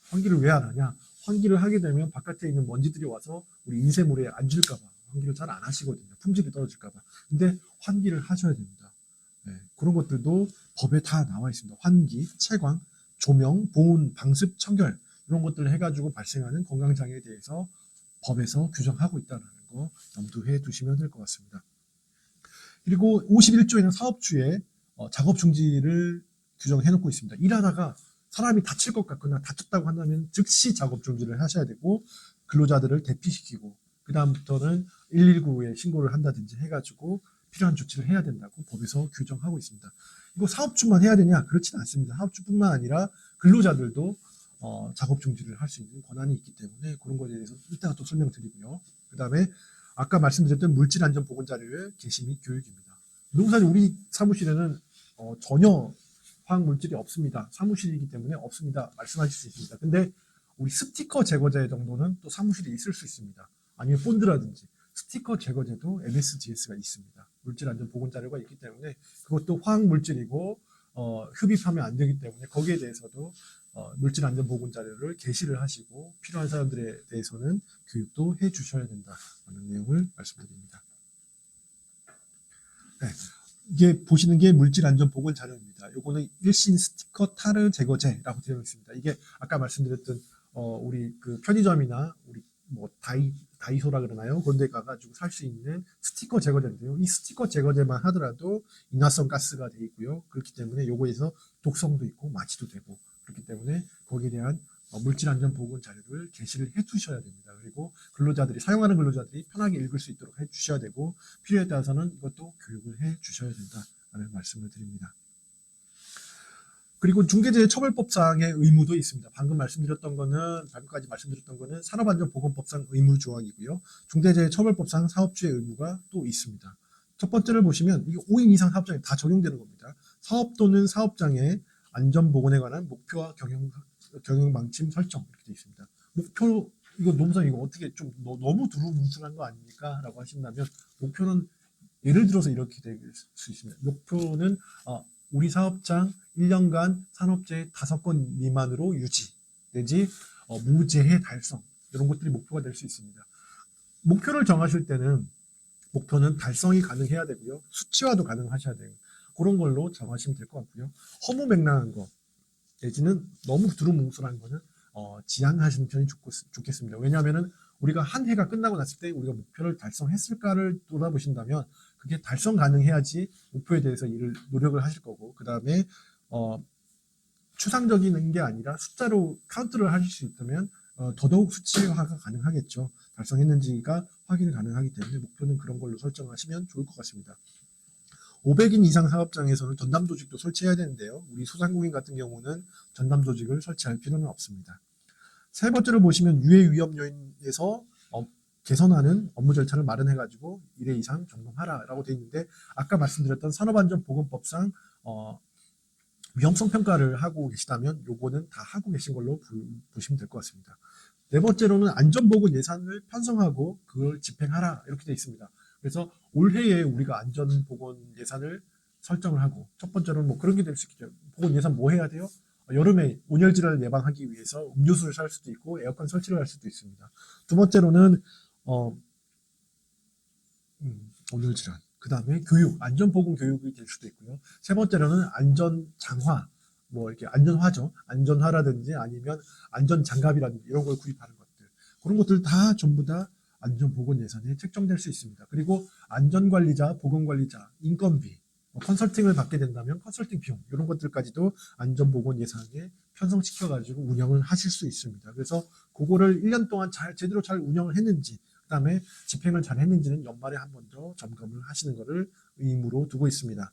환기를 왜 안 하냐? 환기를 하게 되면 바깥에 있는 먼지들이 와서 우리 인쇄물에 앉을까봐 환기를 잘 안 하시거든요. 품질이 떨어질까봐. 근데 환기를 하셔야 됩니다. 네, 그런 것들도 법에 다 나와 있습니다. 환기, 채광, 조명, 보온, 방습, 청결 이런 것들을 해가지고 발생하는 건강장애에 대해서 법에서 규정하고 있다는 거 염두해 두시면 될 것 같습니다. 그리고 51조에는 사업주의 작업 중지를 규정해 놓고 있습니다. 일하다가 사람이 다칠 것 같거나 다쳤다고 한다면 즉시 작업 중지를 하셔야 되고 근로자들을 대피시키고 그 다음부터는 119에 신고를 한다든지 해가지고 필요한 조치를 해야 된다고 법에서 규정하고 있습니다. 이거 사업주만 해야 되냐? 그렇지는 않습니다. 사업주뿐만 아니라 근로자들도 작업 중지를 할 수 있는 권한이 있기 때문에 그런 것에 대해서 이따가 또 설명드리고요. 그 다음에 아까 말씀드렸던 물질안전보건자료의 게시 및 교육입니다. 노무사님 우리 사무실에는 전혀 화학 물질이 없습니다. 사무실이기 때문에 없습니다. 말씀하실 수 있습니다. 근데 우리 스티커 제거제 정도는 또 사무실에 있을 수 있습니다. 아니면 본드라든지 스티커 제거제도 MSGS가 있습니다. 물질안전보건자료가 있기 때문에 그것도 화학 물질이고 흡입하면 안 되기 때문에 거기에 대해서도 물질안전보건자료를 게시를 하시고 필요한 사람들에 대해서는 교육도 해 주셔야 된다는 내용을 말씀드립니다. 네, 이게 보시는 게 물질안전보건자료입니다. 요거는 일신 스티커 타르 제거제라고 되어 있습니다. 이게 아까 말씀드렸던 우리 그 편의점이나 우리 뭐 다이소라 그러나요? 그런 데 가가지고 살 수 있는 스티커 제거제인데요. 이 스티커 제거제만 하더라도 인화성 가스가 되어 있고요. 그렇기 때문에 요거에서 독성도 있고 마취도 되고 그렇기 때문에 거기에 대한 물질안전보건 자료를 게시를 해 두셔야 됩니다. 그리고 사용하는 근로자들이 편하게 읽을 수 있도록 해 주셔야 되고 필요에 따라서는 이것도 교육을 해 주셔야 된다는 말씀을 드립니다. 그리고 중대재해처벌법상의 의무도 있습니다. 방금까지 말씀드렸던 거는 산업안전보건법상 의무 조항이고요. 중대재해처벌법상 사업주의 의무가 또 있습니다. 첫 번째를 보시면 이게 5인 이상 사업장에 다 적용되는 겁니다. 사업 또는 사업장의 안전보건에 관한 목표와 경영 방침 설정 이렇게 되어 있습니다. 목표 이거 노무사 이거 어떻게 좀 너무 두루뭉술한 거 아닙니까? 라고 하신다면 목표는 예를 들어서 이렇게 될 수 있습니다. 목표는 우리 사업장 1년간 산업재해 5건 미만으로 유지 내지 무재해 달성 이런 것들이 목표가 될 수 있습니다. 목표를 정하실 때는 목표는 달성이 가능해야 되고요. 수치화도 가능하셔야 돼요. 그런 걸로 정하시면 될 것 같고요. 허무맹랑한 거 내지는 너무 두루뭉술한 거는 지양하시는 편이 좋겠습니다. 왜냐하면 우리가 한 해가 끝나고 났을 때 우리가 목표를 달성했을까를 돌아보신다면 그게 달성 가능해야지 목표에 대해서 노력을 하실 거고 그 다음에 추상적인 게 아니라 숫자로 카운트를 하실 수 있다면 더더욱 수치화가 가능하겠죠. 달성했는지가 확인이 가능하기 때문에 목표는 그런 걸로 설정하시면 좋을 것 같습니다. 500인 이상 사업장에서는 전담 조직도 설치해야 되는데요. 우리 소상공인 같은 경우는 전담 조직을 설치할 필요는 없습니다. 세 번째로 보시면 유해 위험 요인에서 개선하는 업무 절차를 마련해가지고 1회 이상 점검하라라고 되어 있는데 아까 말씀드렸던 산업안전보건법상 위험성 평가를 하고 계시다면 요거는 다 하고 계신 걸로 보시면 될 것 같습니다. 네 번째로는 안전보건 예산을 편성하고 그걸 집행하라 이렇게 되어 있습니다. 그래서 올해에 우리가 안전보건 예산을 설정을 하고 첫 번째로는 뭐 그런 게 될 수 있겠죠. 보건 예산 뭐 해야 돼요? 여름에 온열 질환을 예방하기 위해서 음료수를 살 수도 있고 에어컨 설치를 할 수도 있습니다. 두 번째로는 온열 질환. 그 다음에 교육, 안전보건 교육이 될 수도 있고요. 세 번째로는 안전 장화, 뭐 이렇게 안전화죠. 안전화라든지 아니면 안전장갑이라든지 이런 걸 구입하는 것들. 그런 것들 다 전부 다 안전보건 예산에 책정될 수 있습니다. 그리고 안전관리자, 보건관리자, 인건비, 컨설팅을 받게 된다면 컨설팅 비용 이런 것들까지도 안전보건 예산에 편성시켜가지고 운영을 하실 수 있습니다. 그래서 그거를 1년 동안 제대로 잘 운영을 했는지 그다음에 집행을 잘 했는지는 연말에 한 번 더 점검을 하시는 것을 의무로 두고 있습니다.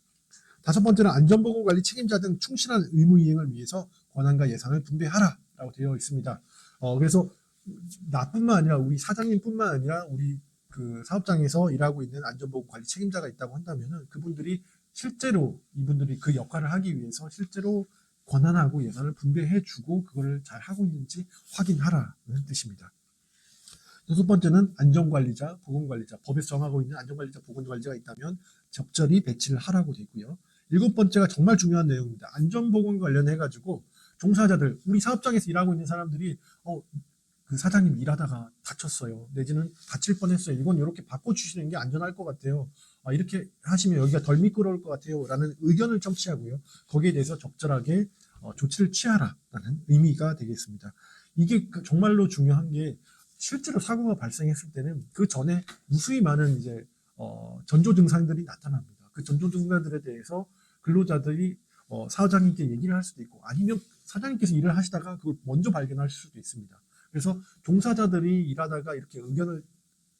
다섯 번째는 안전보건관리 책임자 등 충실한 의무 이행을 위해서 권한과 예산을 분배하라라고 되어 있습니다. 그래서 나뿐만 아니라 우리 사장님뿐만 아니라 우리 그 사업장에서 일하고 있는 안전보건관리 책임자가 있다고 한다면은 그분들이 실제로 이분들이 그 역할을 하기 위해서 실제로 권한하고 예산을 분배해주고 그걸 잘 하고 있는지 확인하라는 뜻입니다. 여섯 번째는 안전관리자, 보건관리자, 법에서 정하고 있는 안전관리자, 보건관리자가 있다면 적절히 배치를 하라고 되어 있고요. 일곱 번째가 정말 중요한 내용입니다. 안전보건 관련해가지고 종사자들, 우리 사업장에서 일하고 있는 사람들이 그 사장님 일하다가 다쳤어요. 내지는 다칠 뻔했어요. 이건 이렇게 바꿔주시는 게 안전할 것 같아요. 이렇게 하시면 여기가 덜 미끄러울 것 같아요. 라는 의견을 청취하고요. 거기에 대해서 적절하게 조치를 취하라라는 의미가 되겠습니다. 이게 정말로 중요한 게 실제로 사고가 발생했을 때는 그 전에 무수히 많은 이제 전조 증상들이 나타납니다. 그 전조 증상들에 대해서 근로자들이 사장님께 얘기를 할 수도 있고 아니면 사장님께서 일을 하시다가 그걸 먼저 발견하실 수도 있습니다. 그래서 종사자들이 일하다가 이렇게 의견을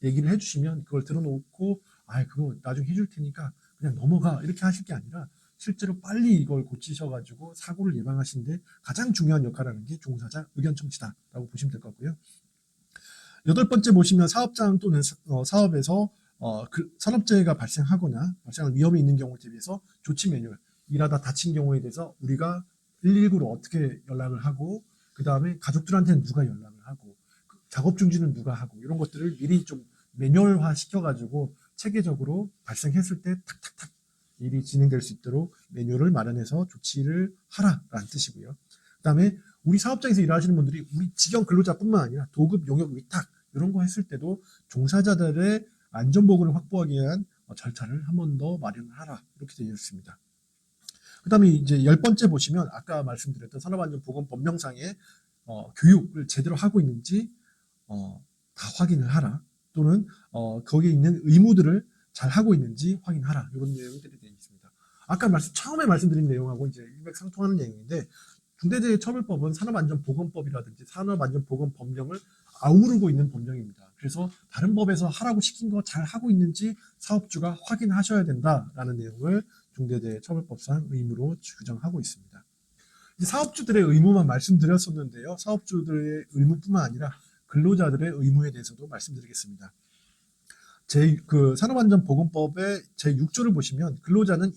얘기를 해주시면 그걸 들어놓고 그거 나중에 해줄 테니까 그냥 넘어가 이렇게 하실 게 아니라 실제로 빨리 이걸 고치셔가지고 사고를 예방하시는데 가장 중요한 역할을 하는 게 종사자 의견 청취다라고 보시면 될 것 같고요. 여덟 번째 보시면 사업장 또는 사업에서 산업재해가 발생하거나 발생할 위험이 있는 경우에 대비해서 조치 매뉴얼, 일하다 다친 경우에 대해서 우리가 119로 어떻게 연락을 하고 그 다음에 가족들한테는 누가 연락을 하고 작업 중지는 누가 하고 이런 것들을 미리 좀 매뉴얼화 시켜가지고 체계적으로 발생했을 때 탁탁탁 일이 진행될 수 있도록 매뉴얼을 마련해서 조치를 하라라는 뜻이고요. 그 다음에 우리 사업장에서 일하시는 분들이 우리 직영 근로자뿐만 아니라 도급, 용역, 위탁 이런 거 했을 때도 종사자들의 안전보건을 확보하기 위한 절차를 한 번 더 마련을 하라 이렇게 되어 있습니다. 그 다음에 이제 10번째 보시면 아까 말씀드렸던 산업안전보건법령상의 교육을 제대로 하고 있는지 다 확인을 하라 또는 거기에 있는 의무들을 잘 하고 있는지 확인하라 이런 내용들이 되어 있습니다. 아까 처음에 말씀드린 내용하고 이제 일맥상통하는 내용인데 중대재해처벌법은 산업안전보건법이라든지 산업안전보건법령을 아우르고 있는 법령입니다. 그래서 다른 법에서 하라고 시킨 거 잘 하고 있는지 사업주가 확인하셔야 된다라는 내용을 중대재해처벌법상 의무로 규정하고 있습니다. 이제 사업주들의 의무만 말씀드렸었는데요. 사업주들의 의무뿐만 아니라 근로자들의 의무에 대해서도 말씀드리겠습니다. 산업안전보건법의 제6조를 보시면 근로자는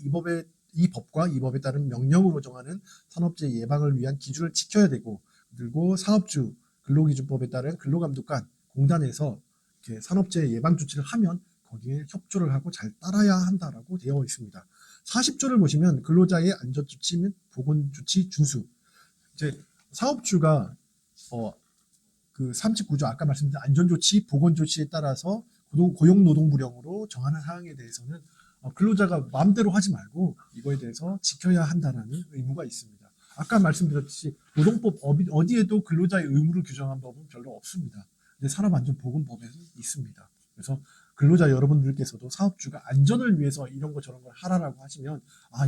이 법과 이 법에 따른 명령으로 정하는 산업재해 예방을 위한 기준을 지켜야 되고, 그리고 사업주 근로기준법에 따른 근로감독관 공단에서 이렇게 산업재해 예방 조치를 하면 거기에 협조를 하고 잘 따라야 한다라고 되어 있습니다. 40조를 보시면 근로자의 안전조치 및 보건조치 준수. 이제 사업주가 그 39조 아까 말씀드린 안전조치, 보건조치에 따라서 고용노동부령으로 정하는 사항에 대해서는 근로자가 마음대로 하지 말고 이거에 대해서 지켜야 한다는 의무가 있습니다. 아까 말씀드렸듯이 노동법 어디에도 근로자의 의무를 규정한 법은 별로 없습니다. 근데 산업안전보건법에는 있습니다. 그래서 근로자 여러분들께서도 사업주가 안전을 위해서 이런 거 저런 걸 하라라고 하시면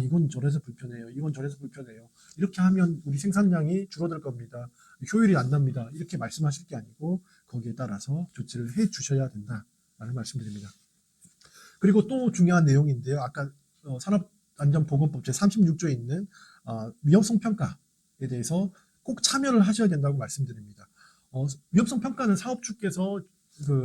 이건 저래서 불편해요. 이건 저래서 불편해요. 이렇게 하면 우리 생산량이 줄어들 겁니다. 효율이 안 납니다. 이렇게 말씀하실 게 아니고 거기에 따라서 조치를 해 주셔야 된다라는 말씀드립니다. 그리고 또 중요한 내용인데요. 아까 산업안전보건법 제36조에 있는 위험성 평가에 대해서 꼭 참여를 하셔야 된다고 말씀드립니다. 위험성 평가는 사업주께서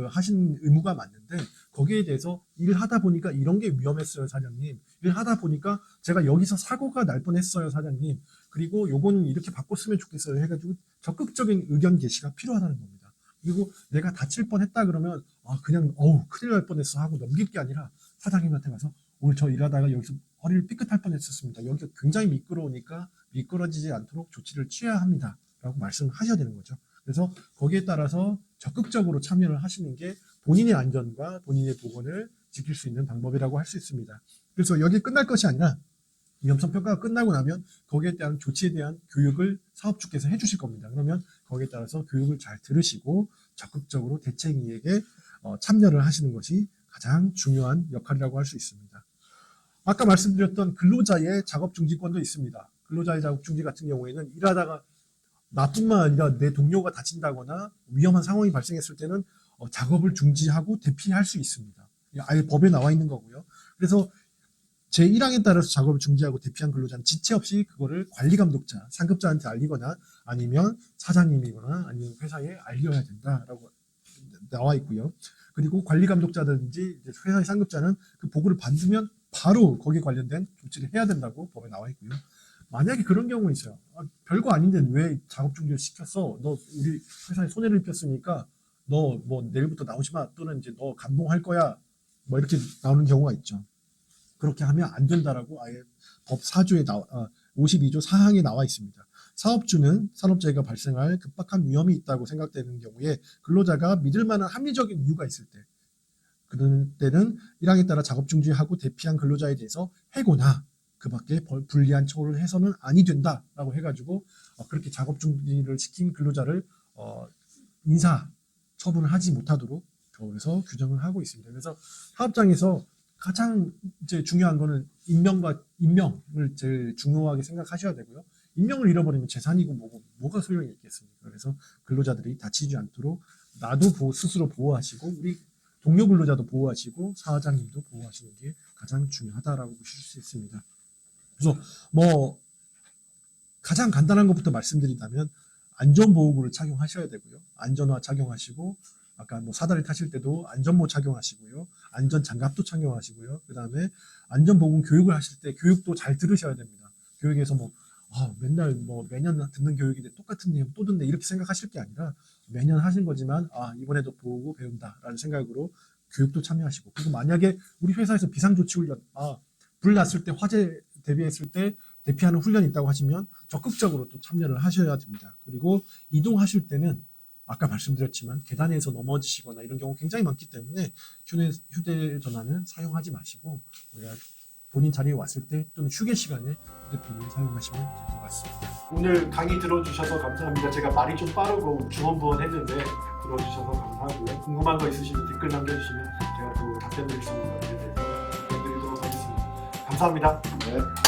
하신 의무가 맞는데 거기에 대해서 일하다 보니까 이런 게 위험했어요, 사장님. 일하다 보니까 제가 여기서 사고가 날 뻔했어요, 사장님. 그리고 요거는 이렇게 바꿨으면 좋겠어요 해가지고 적극적인 의견 제시가 필요하다는 겁니다. 그리고 내가 다칠 뻔했다 그러면 그냥 큰일 날 뻔했어 하고 넘길 게 아니라 사장님한테 가서 오늘 저 일하다가 여기서 허리를 삐끗할 뻔했었습니다. 여기가 굉장히 미끄러우니까 미끄러지지 않도록 조치를 취해야 합니다. 라고 말씀하셔야 되는 거죠. 그래서 거기에 따라서 적극적으로 참여를 하시는 게 본인의 안전과 본인의 보건을 지킬 수 있는 방법이라고 할 수 있습니다. 그래서 여기 끝날 것이 아니라 위험성 평가가 끝나고 나면 거기에 대한 조치에 대한 교육을 사업주께서 해주실 겁니다. 그러면 거기에 따라서 교육을 잘 들으시고 적극적으로 대책위에게 참여를 하시는 것이 가장 중요한 역할이라고 할 수 있습니다. 아까 말씀드렸던 근로자의 작업중지권도 있습니다. 근로자의 작업중지 같은 경우에는 일하다가 나뿐만 아니라 내 동료가 다친다거나 위험한 상황이 발생했을 때는 작업을 중지하고 대피할 수 있습니다. 아예 법에 나와 있는 거고요. 그래서 제1항에 따라서 작업을 중지하고 대피한 근로자는 지체 없이 그거를 관리감독자, 상급자한테 알리거나 아니면 사장님이거나 아니면 회사에 알려야 된다라고 나와 있고요. 그리고 관리감독자든지 회사의 상급자는 그 보고를 받으면 바로 거기에 관련된 조치를 해야 된다고 법에 나와 있고요. 만약에 그런 경우 있어요. 별거 아닌데 왜 작업 중지를 시켰어? 너 우리 회사에 손해를 입혔으니까 너 뭐 내일부터 나오지 마. 또는 이제 너 감봉할 거야. 뭐 이렇게 나오는 경우가 있죠. 그렇게 하면 안 된다라고 아예 법 4조에 52조 4항에 나와 있습니다. 사업주는 산업재해가 발생할 급박한 위험이 있다고 생각되는 경우에 근로자가 믿을 만한 합리적인 이유가 있을 때 그런 때는 1항에 따라 작업 중지하고 대피한 근로자에 대해서 해고나 그 밖에 불리한 처우를 해서는 아니 된다라고 해가지고 그렇게 작업 중지를 시킨 근로자를 인사 처분을 하지 못하도록 법에서 규정을 하고 있습니다. 그래서 사업장에서 가장 이제 중요한 거는 인명을 제일 중요하게 생각하셔야 되고요. 인명을 잃어버리면 재산이고 뭐가 소용이 있겠습니까? 그래서 근로자들이 다치지 않도록 나도 스스로 보호하시고 우리 동료 근로자도 보호하시고 사장님도 보호하시는 게 가장 중요하다라고 보실 수 있습니다. 그래서 가장 간단한 것부터 말씀드린다면 안전보호구를 착용하셔야 되고요. 안전화 착용하시고 아까 사다리 타실 때도 안전모 착용하시고요. 안전장갑도 착용하시고요. 그 다음에 안전보건 교육을 하실 때 교육도 잘 들으셔야 됩니다. 교육에서 맨날 매년 듣는 교육인데 똑같은 내용 또 듣네 이렇게 생각하실 게 아니라 매년 하신 거지만 이번에도 보고 배운다라는 생각으로 교육도 참여하시고 그리고 만약에 우리 회사에서 비상조치훈련 불 났을 때 화재 대비했을 때 대피하는 훈련이 있다고 하시면 적극적으로 또 참여를 하셔야 됩니다. 그리고 이동하실 때는 아까 말씀드렸지만 계단에서 넘어지시거나 이런 경우 굉장히 많기 때문에 휴대전화는 사용하지 마시고 본인 자리에 왔을 때 또는 휴게 시간에 휴대폰을 사용하시면 될 것 같습니다. 오늘 강의 들어주셔서 감사합니다. 제가 말이 좀 빠르고 주원부원했는데 들어주셔서 감사하고요. 궁금한 거 있으시면 댓글 남겨주시면 제가 또 답변드릴 수 있는 것들에 대해서 답변드리도록 하겠습니다. 감사합니다. 네.